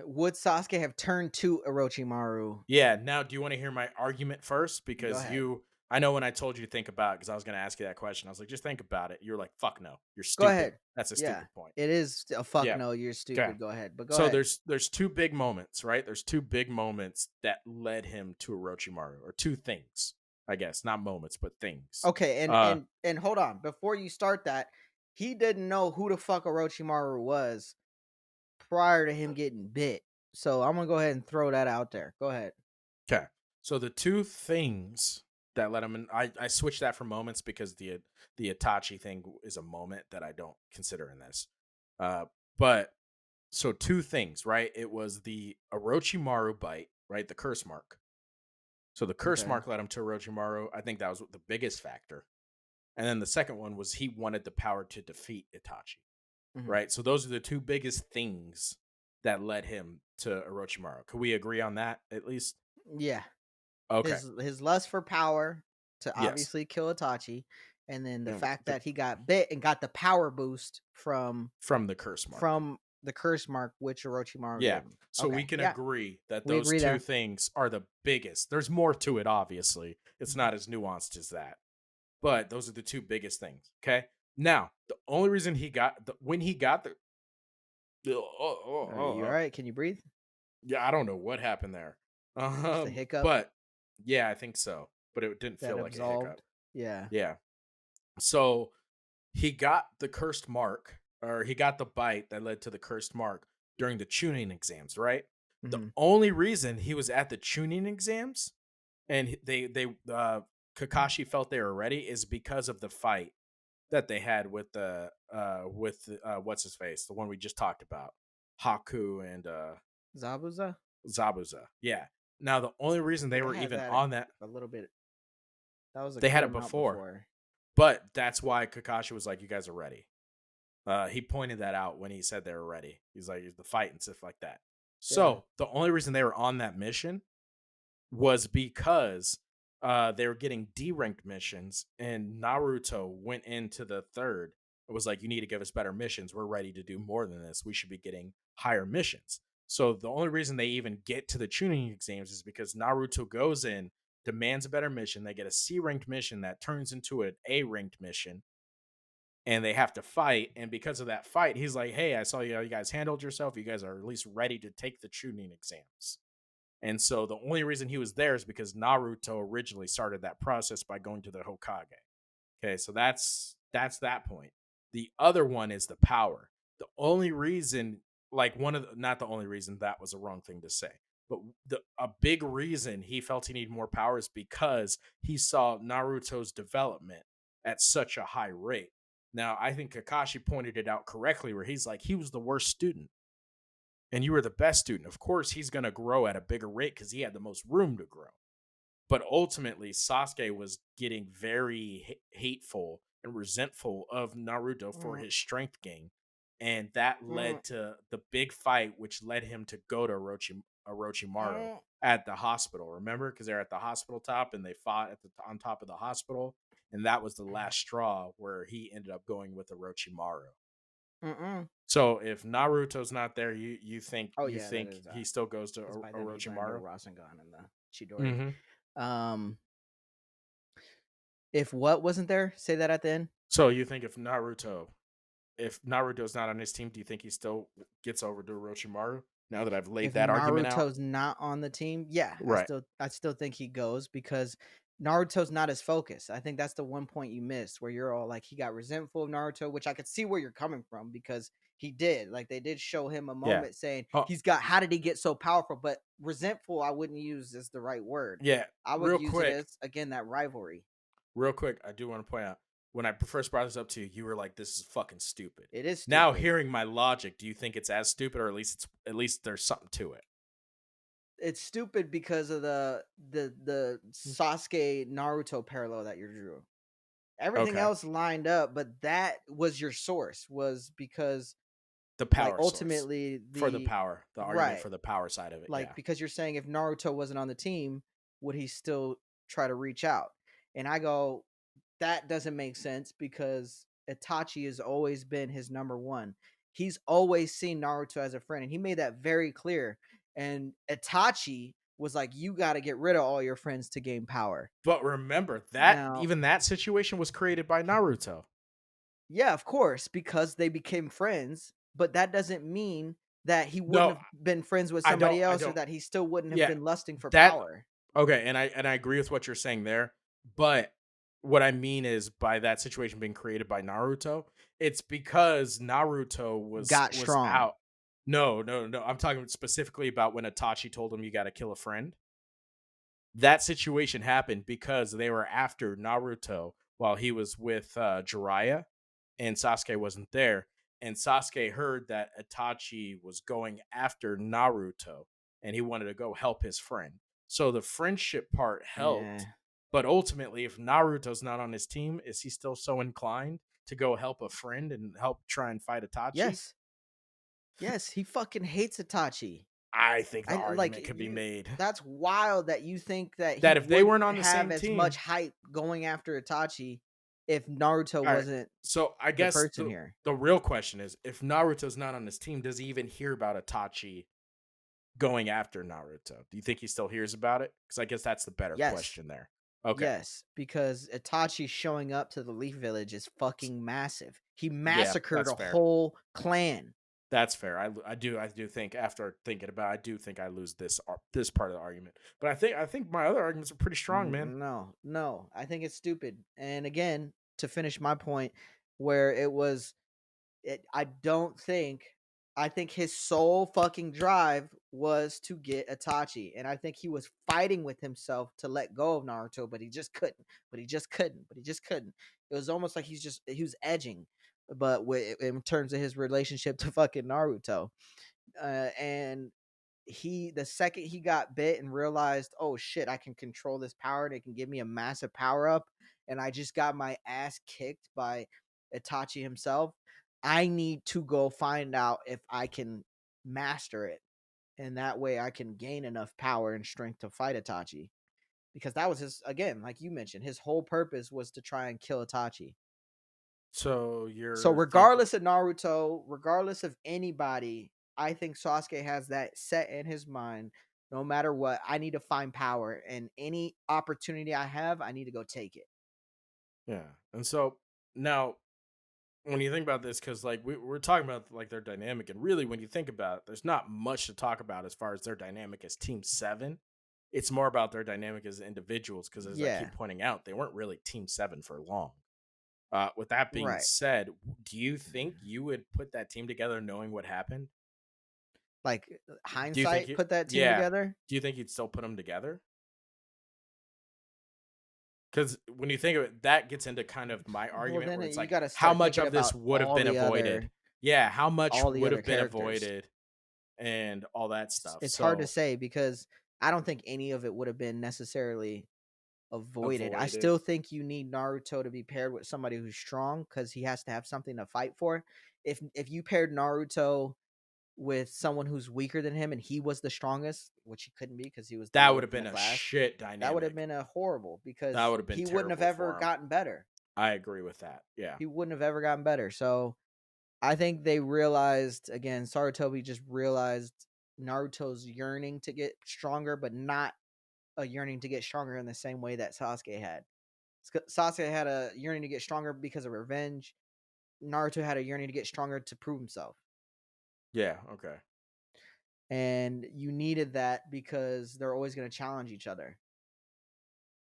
Would Sasuke have turned to Orochimaru? Yeah. Now, do you want to hear my argument first? Go Because ahead. I know when I told you to think about it, because I was going to ask you that question, I was like, just think about it. You're like, fuck no, you're Go stupid. ahead. That's a Yeah. stupid point. It is a fuck Yeah. no, you're Okay. stupid. Go ahead. But go So ahead. there's two big moments, right? There's two big moments that led him to Orochimaru, or two things, I guess, not moments, but things. Okay, and Uh, and and hold on. Before you start that, he didn't know who the fuck Orochimaru was prior to him getting bit. So I'm gonna go ahead and throw that out there. Go ahead. okay. So the two things that let him in, I switched that for moments because the Itachi thing is a moment that I don't consider in this. But so two things, right? It was the Orochimaru bite, right? The curse mark. So the curse Okay. mark led him to Orochimaru. I think that was the biggest factor. And then the second one was he wanted the power to defeat Itachi, Hmm. right? So those are the two biggest things that led him to Orochimaru. Could we agree on that at least? Yeah. Okay. His lust for power to Yes. obviously kill Itachi, and then the And fact that he got bit and got the power boost from the curse mark. from the curse mark which Orochimaru Yeah. gave him. So we Okay. can Yeah. agree that We those agree two there. things are the biggest. There's more to it, obviously. It's Mhm. not as nuanced as that. But those are the two biggest things. Okay. Now, the only reason he got when he got Are you all right? Can you breathe? yeah, I don't know what happened there. Just a hiccup But yeah, I think so. But it didn't that feel like a hiccup. absolved. Yeah. Yeah. So he got the cursed mark, or he got the bite that led to the cursed mark during the tuning exams, right? The Mhm. only reason he was at the tuning exams and Kakashi felt they were ready is because of the fight that they had with what's his face, the one we just talked about, Haku and Zabuza? Zabuza. Yeah. Now the only reason they They were had even that on that, a little bit. That was a they had good it amount before, before. but that's why Kakashi was like, "You guys are ready." He pointed that out when he said they were ready. He's like the fight and stuff like that. Yeah. So the only reason they were on that mission was because they were getting D-ranked missions, and Naruto went into the third. It was like, you need to give us better missions. We're ready to do more than this. We should be getting higher missions. So the only reason they even get to the tuning exams is because Naruto goes in, demands a better mission. They get a C-ranked mission that turns into an A-ranked mission, and they have to fight. And because of that fight, he's like, "Hey, I saw you guys handled yourself. You guys are at least ready to take the tuning exams." And so the only reason he was there is because Naruto originally started that process by going to the Hokage. Okay, so that's that point. The other one is the power. The only reason, like one of the, not the only reason, that was a wrong thing to say, but a big reason he felt he needed more power is because he saw Naruto's development at such a high rate. Now, I think Kakashi pointed it out correctly, where he's like, he was the worst student and you were the best student. Of course, he's going to grow at a bigger rate because he had the most room to grow. But ultimately, Sasuke was getting very hateful and resentful of Naruto for Mm, his strength gain. And that mm, led to the big fight, which led him to go to Orochimaru mm. at the hospital. Remember? Because they're at the hospital top and they fought on top of the hospital. And that was the last straw where he ended up going with Orochimaru. Mm-mm. So if Naruto's not there, Oh you yeah, that think is he still goes to because by then he learned the Orochimaru? Rasengan and the Chidori. Hmm. Um, if what wasn't there, say that at the end. So you think if Naruto's not on his team, do you think he still gets over to Orochimaru? Now that I've laid If that argument out, Naruto's not on the team, yeah, right? I still think he goes because Naruto's not his focus. I think that's the one point you missed where you're all like he got resentful of Naruto, which I could see where you're coming from because he did. Like they did show him a Yeah. moment saying Oh, he's got how did he get so powerful? But resentful, I wouldn't use as the right word. yeah. I would Real use it quick, as again that rivalry. real quick, I do want to point out when I first brought this up to you, you were like, "This is fucking stupid." It is Now, stupid. hearing my logic, do you think it's as stupid, or at least there's something to it? It's stupid because of the Mm. Sasuke Naruto parallel that you drew. Everything Okay, else lined up, but that was your source, was because the like power source ultimately for the the power, the argument right, for the power side of it. like Yeah, because you're saying if Naruto wasn't on the team, would he still try to reach out? And I go, that doesn't make sense because Itachi has always been his number one. He's always seen Naruto as a friend, and he made that very clear. And Itachi was like, "You got to get rid of all your friends to gain power." but remember that Now, even that situation was created by Naruto. yeah, of course, because they became friends, but that doesn't mean that he wouldn't No, have been friends with somebody I else or don't. that he still wouldn't have Yeah, been lusting for that power. okay, and I agree with what you're saying there, but what I mean is by that situation being created by Naruto, it's because Naruto Got was strong. out. No, no, no. I'm talking specifically about when Itachi told him you got to kill a friend. That situation happened because they were after Naruto while he was with Jiraiya, and Sasuke wasn't there. And Sasuke heard that Itachi was going after Naruto, and he wanted to go help his friend. So the friendship part helped, Yeah. but ultimately, if Naruto's not on his team, is he still so inclined to go help a friend and help try and fight Itachi? Yes. Yes, he fucking hates Itachi. I think the I like argument could be you made that's wild that you think that he that if they wouldn't weren't on the have same as much team, hype going after Itachi if Naruto all right. wasn't So I the guess person here. the real question is, if Naruto's not on his team, does he even hear about Itachi going after Naruto? Do you think he still hears about it? Because I guess that's the better Yes. question there. Okay. Yes, because Itachi showing up to the Leaf Village is fucking massive. He Yeah, massacred that's a fair. whole clan. That's fair. I do think after thinking about it, I do think I lose this part of the argument. But I think my other arguments are pretty strong, man. No, no, I think it's stupid. And again, to finish my point, where it was, I don't think, I think his sole fucking drive was to get Itachi, and I think he was fighting with himself to let go of Naruto, but he just couldn't. But he just couldn't. But he just couldn't. It was almost like he was edging, but in terms of his relationship to fucking Naruto, and the second he got bit and realized, oh shit, I can control this power and it can give me a massive power up, and I just got my ass kicked by Itachi himself. I need to go find out if I can master it, and that way I can gain enough power and strength to fight Itachi. Because that was his, again, like you mentioned, his whole purpose was to try and kill Itachi. So So you're thinking regardless of Naruto, regardless of anybody, I think Sasuke has that set in his mind. No matter what, I need to find power, and any opportunity I have, I need to go take it. yeah. And so now when you think about this, because like we're talking about like their dynamic, and really when you think about it, there's not much to talk about as far as their dynamic as Team Seven. It's more about their dynamic as individuals, because as I keep Yeah, pointing out, they weren't really Team Seven for long. With that being right. said, do you think you would put that team together knowing what happened? Like Do you think hindsight, you? put that team Yeah. together. Do you think you'd still put them together? Because when you think of it, that gets into kind of my Well, argument then where it's you like, got to how start much thinking of this about would have been avoided? Yeah, how much all the would other have been characters. avoided and all that stuff. It's hard to So say because I don't think any of it would have been necessarily avoided. I avoided. still think you need Naruto to be paired with somebody who's strong because he has to have something to fight for. If you paired Naruto with someone who's weaker than him and he was the strongest, which he couldn't be because he was the That would lowest have in the been a class, shit that would have dynamic. been a horrible That because would have been he wouldn't have terrible ever for him. gotten better. I agree with that. Yeah. He wouldn't have ever gotten better. So I think they realized again, Sarutobi just realized Naruto's yearning to get stronger, but not a yearning to get stronger in the same way that Sasuke had. Sasuke had a yearning to get stronger because of revenge. Naruto had a yearning to get stronger to prove himself. Yeah, okay. And you needed that because they're always going to challenge each other.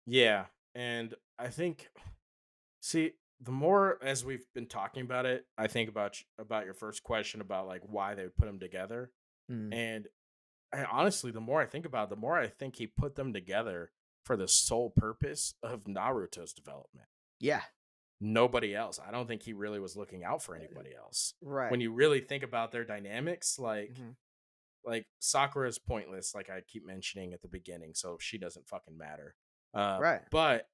Yeah, and I think see, the more as we've been talking about it, I think about your first question about like why they put them together. Mm. And honestly, the more I think about it, the more I think he put them together for the sole purpose of Naruto's development. Yeah. Nobody else. I don't think he really was looking out for anybody else. Right. When you really think about their dynamics, Hmm. like Sakura is pointless, like I keep mentioning at the beginning, so she doesn't fucking matter. Uh, Right. but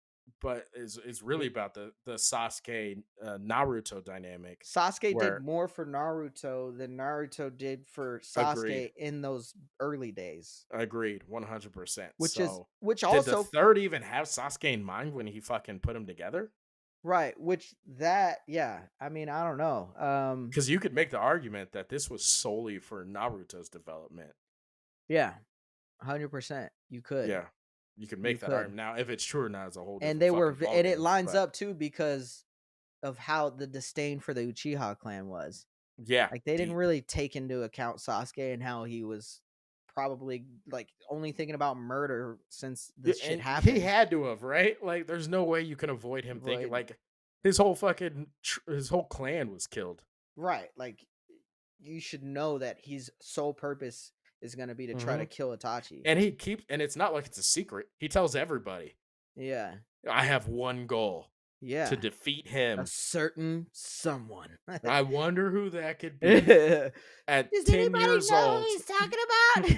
is really about the Sasuke Naruto dynamic, Sasuke did where more for Naruto than Naruto did for agreed, Sasuke in those early days. agreed, 100%. So Which did the also third even have Sasuke in mind when he fucking put them together? right, which that yeah, I mean, I don't know. Because you could make the argument that this was solely for Naruto's development. Yeah, 100%. You could. Yeah, you could You make that could. argument. Now, if it's true or not is a whole And different they were fucking v and it ballgame. lines But up too because of how the disdain for the Uchiha clan was. yeah, Like, they didn't deep. really take into account Sasuke and how he was probably, like, only thinking about murder since Yeah, this shit and he happened. had to have, right? Like, there's no way you can avoid him thinking Right. like his whole fucking his whole clan was killed. Right, like, you should know that his sole purpose is gonna be to try Hmm. to kill Itachi. And he keeps, and it's not like it's a secret. He tells everybody, Yeah. "I have one goal: to Yeah. defeat A him. certain someone. I wonder who that could be." Does At 10 anybody years know who old, he's talking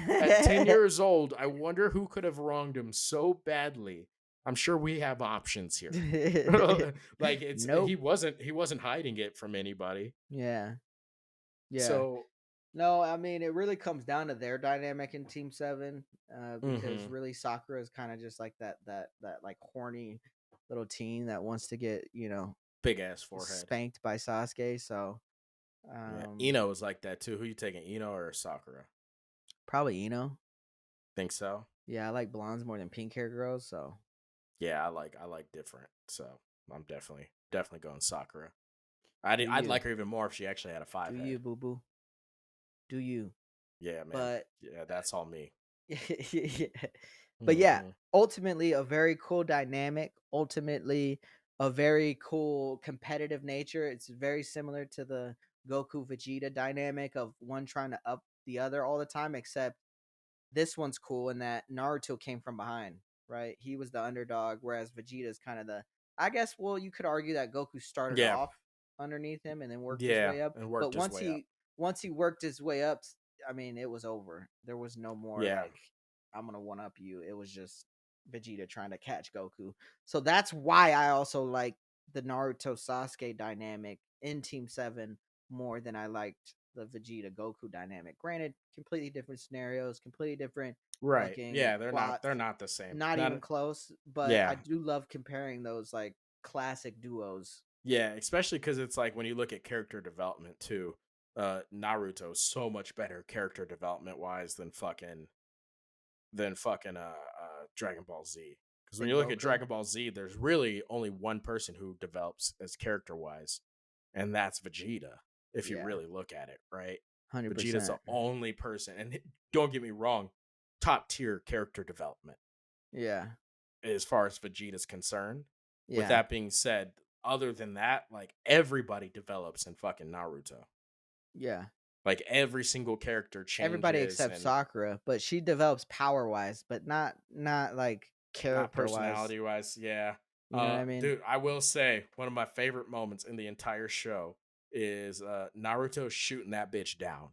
at 10 about? years old, I wonder who could have wronged him so badly. I'm sure we have options here. Like Nope. he wasn't hiding it from anybody. Yeah. Yeah. So, No, I mean, it really comes down to their dynamic in Team 7, because mhm, really Sakura is kinda just like that, like, horny little teen that wants to get, big ass forehead. spanked by Sasuke, so, Yeah, um, Ino was like that too. Who you taking, Ino or Sakura? probably Ino. Think so? Yeah, I like blondes more than pink hair girls, so Yeah, I like different. So I'm definitely going Sakura. do I'd you. like her even more if she actually had a Do five you, head. boo boo. Do you. Yeah, man. But Yeah, that's all me. yeah. But yeah, Hmm. ultimately a very cool dynamic, ultimately a very cool competitive nature. It's very similar to the Goku Vegeta dynamic of one trying to up the other all the time, except this one's cool in that Naruto came from behind, right? He was the underdog, whereas Vegeta's kind of the I guess well, you could argue that Goku started Yeah, off underneath him and then worked his yeah, way up. and But worked his way up. once he worked his way up, I mean, it was over. There was no more Yeah, like I'm gonna one up you. It was just Vegeta trying to catch Goku. So that's why I also like the Naruto Sasuke dynamic in Team 7 more than I liked the Vegeta Goku dynamic. Granted, completely different scenarios, completely different right. fucking Yeah, plots, they're not the same. not even Not close, but I yeah. do love comparing those like classic duos. Yeah, especially because it's like when you look at character development too, Naruto is so much better character development wise than fucking Dragon Ball Z. Because when Than you look at Goku. Dragon Ball Z, there's really only one person who develops as character wise, and that's Vegeta. If you Yeah, really look at it, right? Vegeta's the 100%. only person, and don't get me wrong, top tier character development Yeah, as far as Vegeta's concerned. With yeah, that being said, other than that, like everybody develops in fucking Naruto. yeah. Like every single character Everybody changes except and Sakura, but she develops power wise, but not like not character wise. personality wise. Yeah. You know what I mean? Dude, I will say one of my favorite moments in the entire show is Naruto shooting that bitch down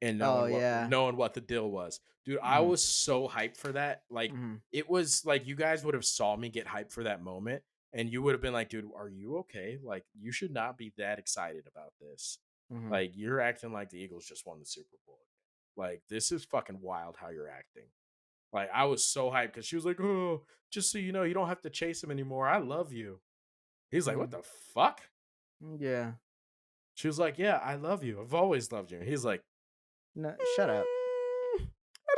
and Oh yeah. knowing what the deal was. Dude, I Hmm. was so hyped for that. Like Hmm. it was like you guys would have saw me get hyped for that moment and you would have been like, "Dude, are you okay? Like you should not be that excited about this. Hmm. Like you're acting like the Eagles just won the Super Bowl. Like this is fucking wild how you're acting." Like I was so hyped because she was like, "Oh, just so you know, you don't have to chase him anymore. I love you." He's like, "What Hmm. the fuck?" Yeah. She was like, "Yeah, I love you. I've always loved you." And he's like, No, shut up. I don't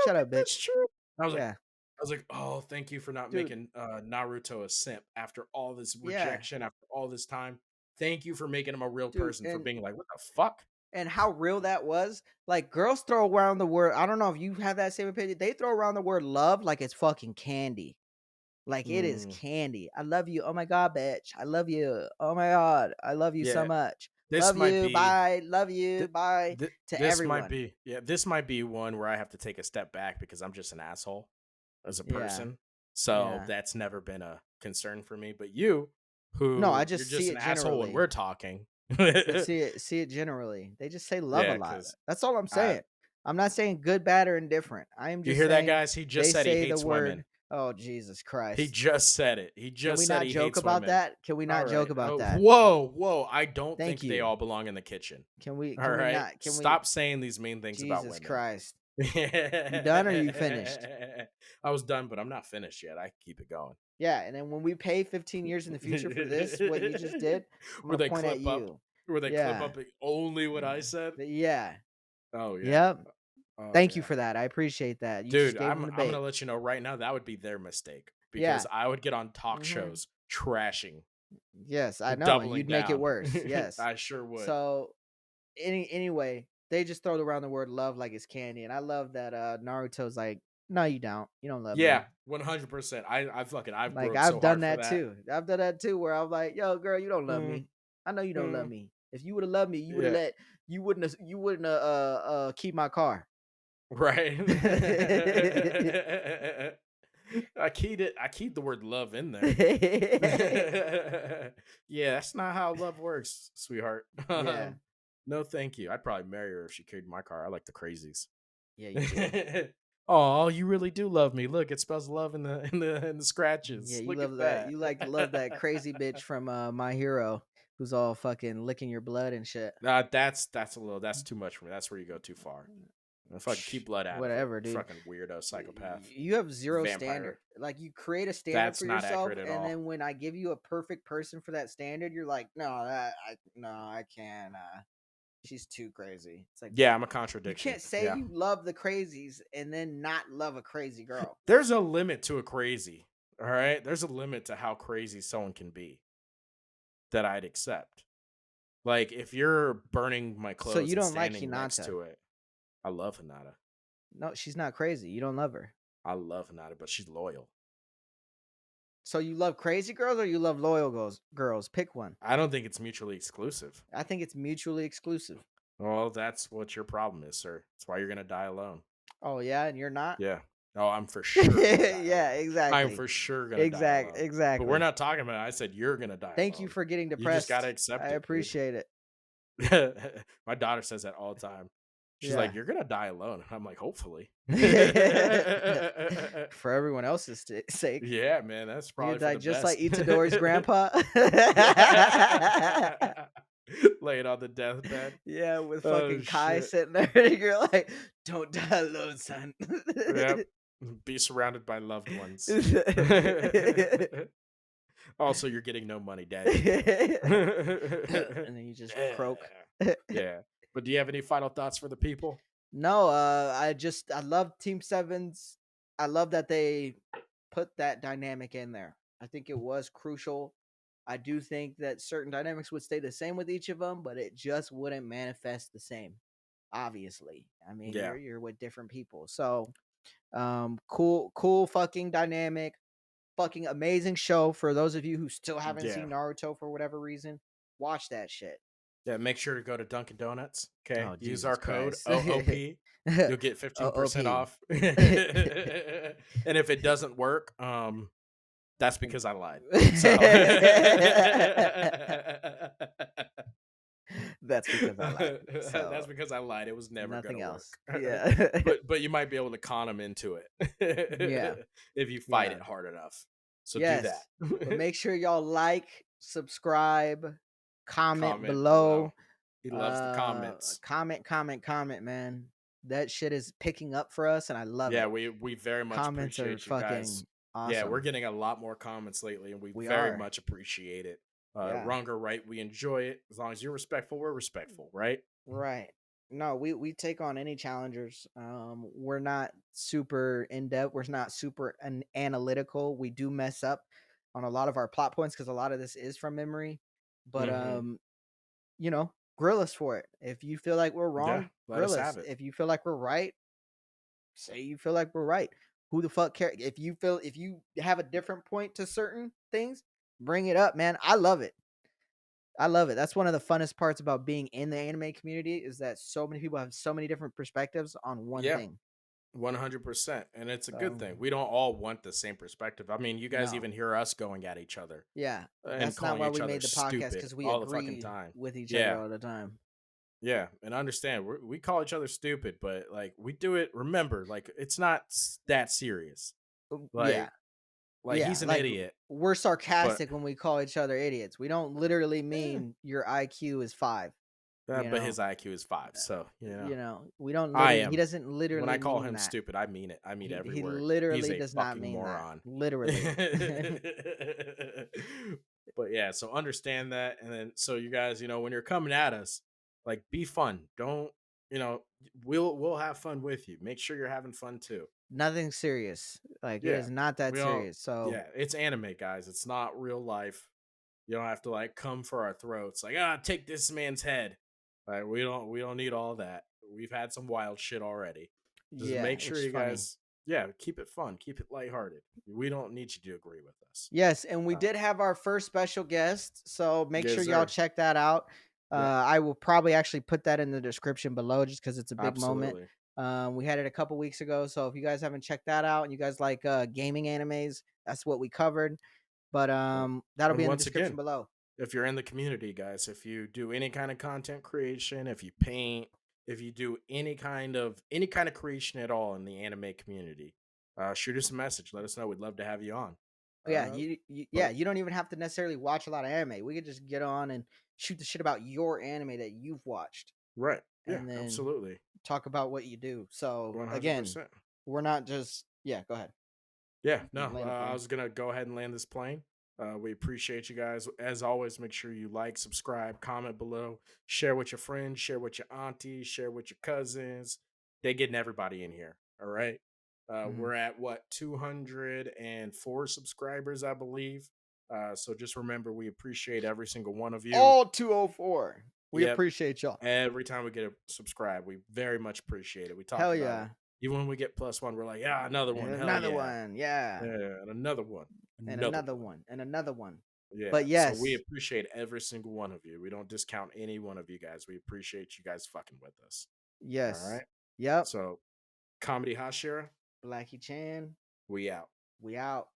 Shut think up, that's bitch. true. I was like, Yeah, "Oh, thank you for not dude. making Naruto a simp after all this Yeah, rejection, after all this time. Thank you for making him a real dude. person for being like, what the fuck?" And how real that was. Like girls throw around the word. I don't know if you have that same opinion. They throw around the word love like it's fucking candy. Like it is Mm, candy. I love you. Oh my god, bitch. I love you. Oh my god. I love you so yeah, much. this Love might you. be Bye. Love you. th- Bye to this might everyone. be yeah, this might be one where I have to take a step back because I'm just an asshole as a Yeah. person. So Yeah. that's never been a concern for me. But you, No, I who you're just see just an it asshole when generally. we're talking. I see it generally. They just say love a Yeah, lot. because That's all I'm I saying. I'm not saying good, bad, or indifferent. I am you just hear that, saying guys? He just they said he say the hates women. word. Oh Jesus He Christ! just said it. He Can just we said not he joke hates about women. that? Can we All not joke right. about Oh, that? whoa. I don't Thank think they you. all belong in the kitchen. Can we? All Can we right. not? Can we? Stop saying these mean things about Jesus women. Christ! You done or you finished? I was done, but I'm not finished yet. I can keep it going. Yeah, and then when we pay 15 years in the future for this, what you just did, I'm where gonna they point at clip up, you. where they clip Yeah, up only what I yeah, said. yeah. Oh yeah. Yep. Oh Thank you yeah. for that. I appreciate that. You just Dude, gave them the I'm gonna bait. let you know right now that would be their mistake because Yeah. I would get on talk Hmm. shows trashing, Yes, I know, and doubling you'd make it down. worse. Yes. I sure would. So anyway, they just throw around the word love like it's candy, and I love that Naruto's like, no, you don't. You don't love Yeah, me. 100%. I've Like broke I've so done hard for that that. too. I've done that too, where I'm like, yo, girl, you don't love Mm, me. I know you don't love mm, me. If you would have loved me, yeah, you wouldn't keep my car. right. I keyed the word love in there. Yeah, that's not how love works, sweetheart. Yeah. No, thank you. I'd probably marry her if she carried my car. I like the crazies. Yeah, you do. Oh, you really do love me. Look, it spells love in the Yeah, scratches. you Look love at that. that. You like to love that crazy bitch from My Hero who's all fucking licking your blood and shit. That's too much for me. That's where you go too far. Fucking Psh, keep blood out of it. whatever, dude. Fucking weirdo psychopath. You have zero standard. Vampire. Like you create a standard That's for not yourself, accurate at and all. then when I give you a perfect person for that standard, you're like, no, I can't. She's too crazy. It's like, Yeah, I'm a you contradiction. can't say Yeah. you love the crazies and then not love a crazy girl. There's a limit to a crazy. All right. There's a limit to how crazy someone can be that I'd accept. Like if you're burning my So clothes you and don't like standing next Hinata? to it, I love Hinata. No, she's not crazy. You don't love her. I love Hinata, but she's loyal. So you love crazy girls or you love loyal girls? Girls, pick one. I don't think it's mutually exclusive. I think it's mutually exclusive. Well, that's what your problem is, sir. That's why you're gonna die alone. Oh yeah, and you're not. Yeah. Oh, I'm for sure gonna die Yeah, alone. I'm exactly. for sure gonna die alone. But we're Exactly. not talking about it. I said you're gonna die Thank you alone. for getting You just gotta depressed. I accept it, dude. appreciate it. My daughter says that all the time. She's like, Yeah. "You're gonna die alone." I'm like, "Hopefully." For everyone else's sake. Yeah, man, that's You're probably gonna for die the just like best. Itadori's grandpa. Laying on the deathbed. Yeah, with Oh fucking Kai shit. sitting there. You're like, don't die alone, son. Yep. Be surrounded by loved ones. Also, you're getting no money, daddy. And then you just croak. Yeah. But do you have any final thoughts for the people? No, I love Team Sevens. I love that they put that dynamic in there. I think it was crucial. I do think that certain dynamics would stay the same with each of them, but it just wouldn't manifest the same. Obviously, I mean Yeah. you're with different people, so cool fucking dynamic, fucking amazing show. For those of you who still haven't Yeah. seen Naruto for whatever reason, watch that shit. Yeah, make sure to go to Dunkin' Donuts. Okay. Oh Use Jesus our code Christ. OOP. You'll get 15% OOP. off. And if it doesn't work, that's because I lied. So That's because I lied. that's So because I lied. It was never nothing gonna else. work. Yeah. But you might be able to con them into it Yeah. if you fight Yeah. it hard enough. So do Yes. But that. make sure y'all like, subscribe, comment Comment below. below. He loves the comments. Comment, man. That shit is picking up for us and I love Yeah, it. we very much Comments are appreciate you guys. fucking Yeah, we're awesome. getting a lot more comments lately, and we We very are. much appreciate it. Yeah. Wrong or right, we enjoy it. As long as you're respectful, we're respectful, right? Right. No, we take on any challengers. We're not super in depth. We're not super analytical. We do mess up on a lot of our plot points because a lot of this is from memory. But Hmm. grill us for it. If you feel like we're Yeah, wrong, let us grill us. have it. If you feel like we're right, say you feel like we're right. Who the fuck care? If you have a different point to certain things, bring it up, man. I love it. I love it. That's one of the funnest parts about being in the anime community is that so many people have so many different perspectives on one Yeah, thing. 100%. And it's a good So thing. We don't all want the same perspective. I mean, you guys no, even hear us going at each other yeah, and that's not calling why each we other made the podcast stupid because we all the fucking agree time. with each other Yeah. all the time. Yeah. And understand, we call each other stupid, but like we do it. Remember, like it's not that serious. Yeah, Like, yeah. he's an Like idiot, we're but sarcastic when we call each other idiots. We don't literally eh, mean your IQ is 5. You but know, his IQ is 5. So, we don't I literally. He am. doesn't When I literally call mean him that. stupid, I mean it. I mean every He word. He's literally a does not fucking mean that. moron. Literally. But yeah, so understand that. And then, so you guys, when you're coming at us, like be fun. Don't, you know, we'll have fun with you. Make sure you're having fun too. Nothing serious. Like it Yeah. is not that We all, serious. So yeah, it's anime, guys. It's not real life. You don't have to like come for our throats. Like, take this man's head. Like, we don't need all that. We've had some wild shit already. Just yeah, make sure it's you funny. guys, yeah, keep it fun, keep it lighthearted. We don't need you to agree with us. Yes, and we Uh, did have our first special guest, so make sure yes, y'all sir. check that out. Yeah, I will probably actually put that in the description below just because it's a big moment. absolutely. We had it a couple weeks ago, so if you guys haven't checked that out and you guys like gaming animes, that's what we covered. But Yeah. that'll be And in the once description again, below. if you're in the community, guys, if you do any kind of content creation, if you paint, if you do any kind of creation at all in the anime community, shoot us a message. Let us know. We'd love to have you on. Yeah, Uh, yeah, but you don't even have to necessarily watch a lot of anime. We could just get on and shoot the shit about your anime that you've watched, right, yeah, and then absolutely, talk about what you do. So one hundred again, percent. we're not just yeah. Go ahead. Yeah, You no, land a I plane. was gonna go ahead and land this plane. We appreciate you guys. As always, make sure you like, subscribe, comment below, share with your friends, share with your aunties, share with your cousins. They getting everybody in here. All right. Mhm. We're at what, 204 subscribers, I believe. So just remember, we appreciate every single one of you. All 204. We Yep. appreciate y'all. Every time we get a subscribe, we very much appreciate it. We talk Hell about it. yeah. Even when we get +1, we're like, yeah, another one. And Hell another yeah. one. Yeah. Yeah, and another one. And Another another one. one. And another one. Yeah. But So we yes, appreciate every single one of you. We don't discount any one of you guys. We appreciate you guys fucking with us. All yes. right. Yep. So, Comedy Hashira, Blackie Chan. we out. We out.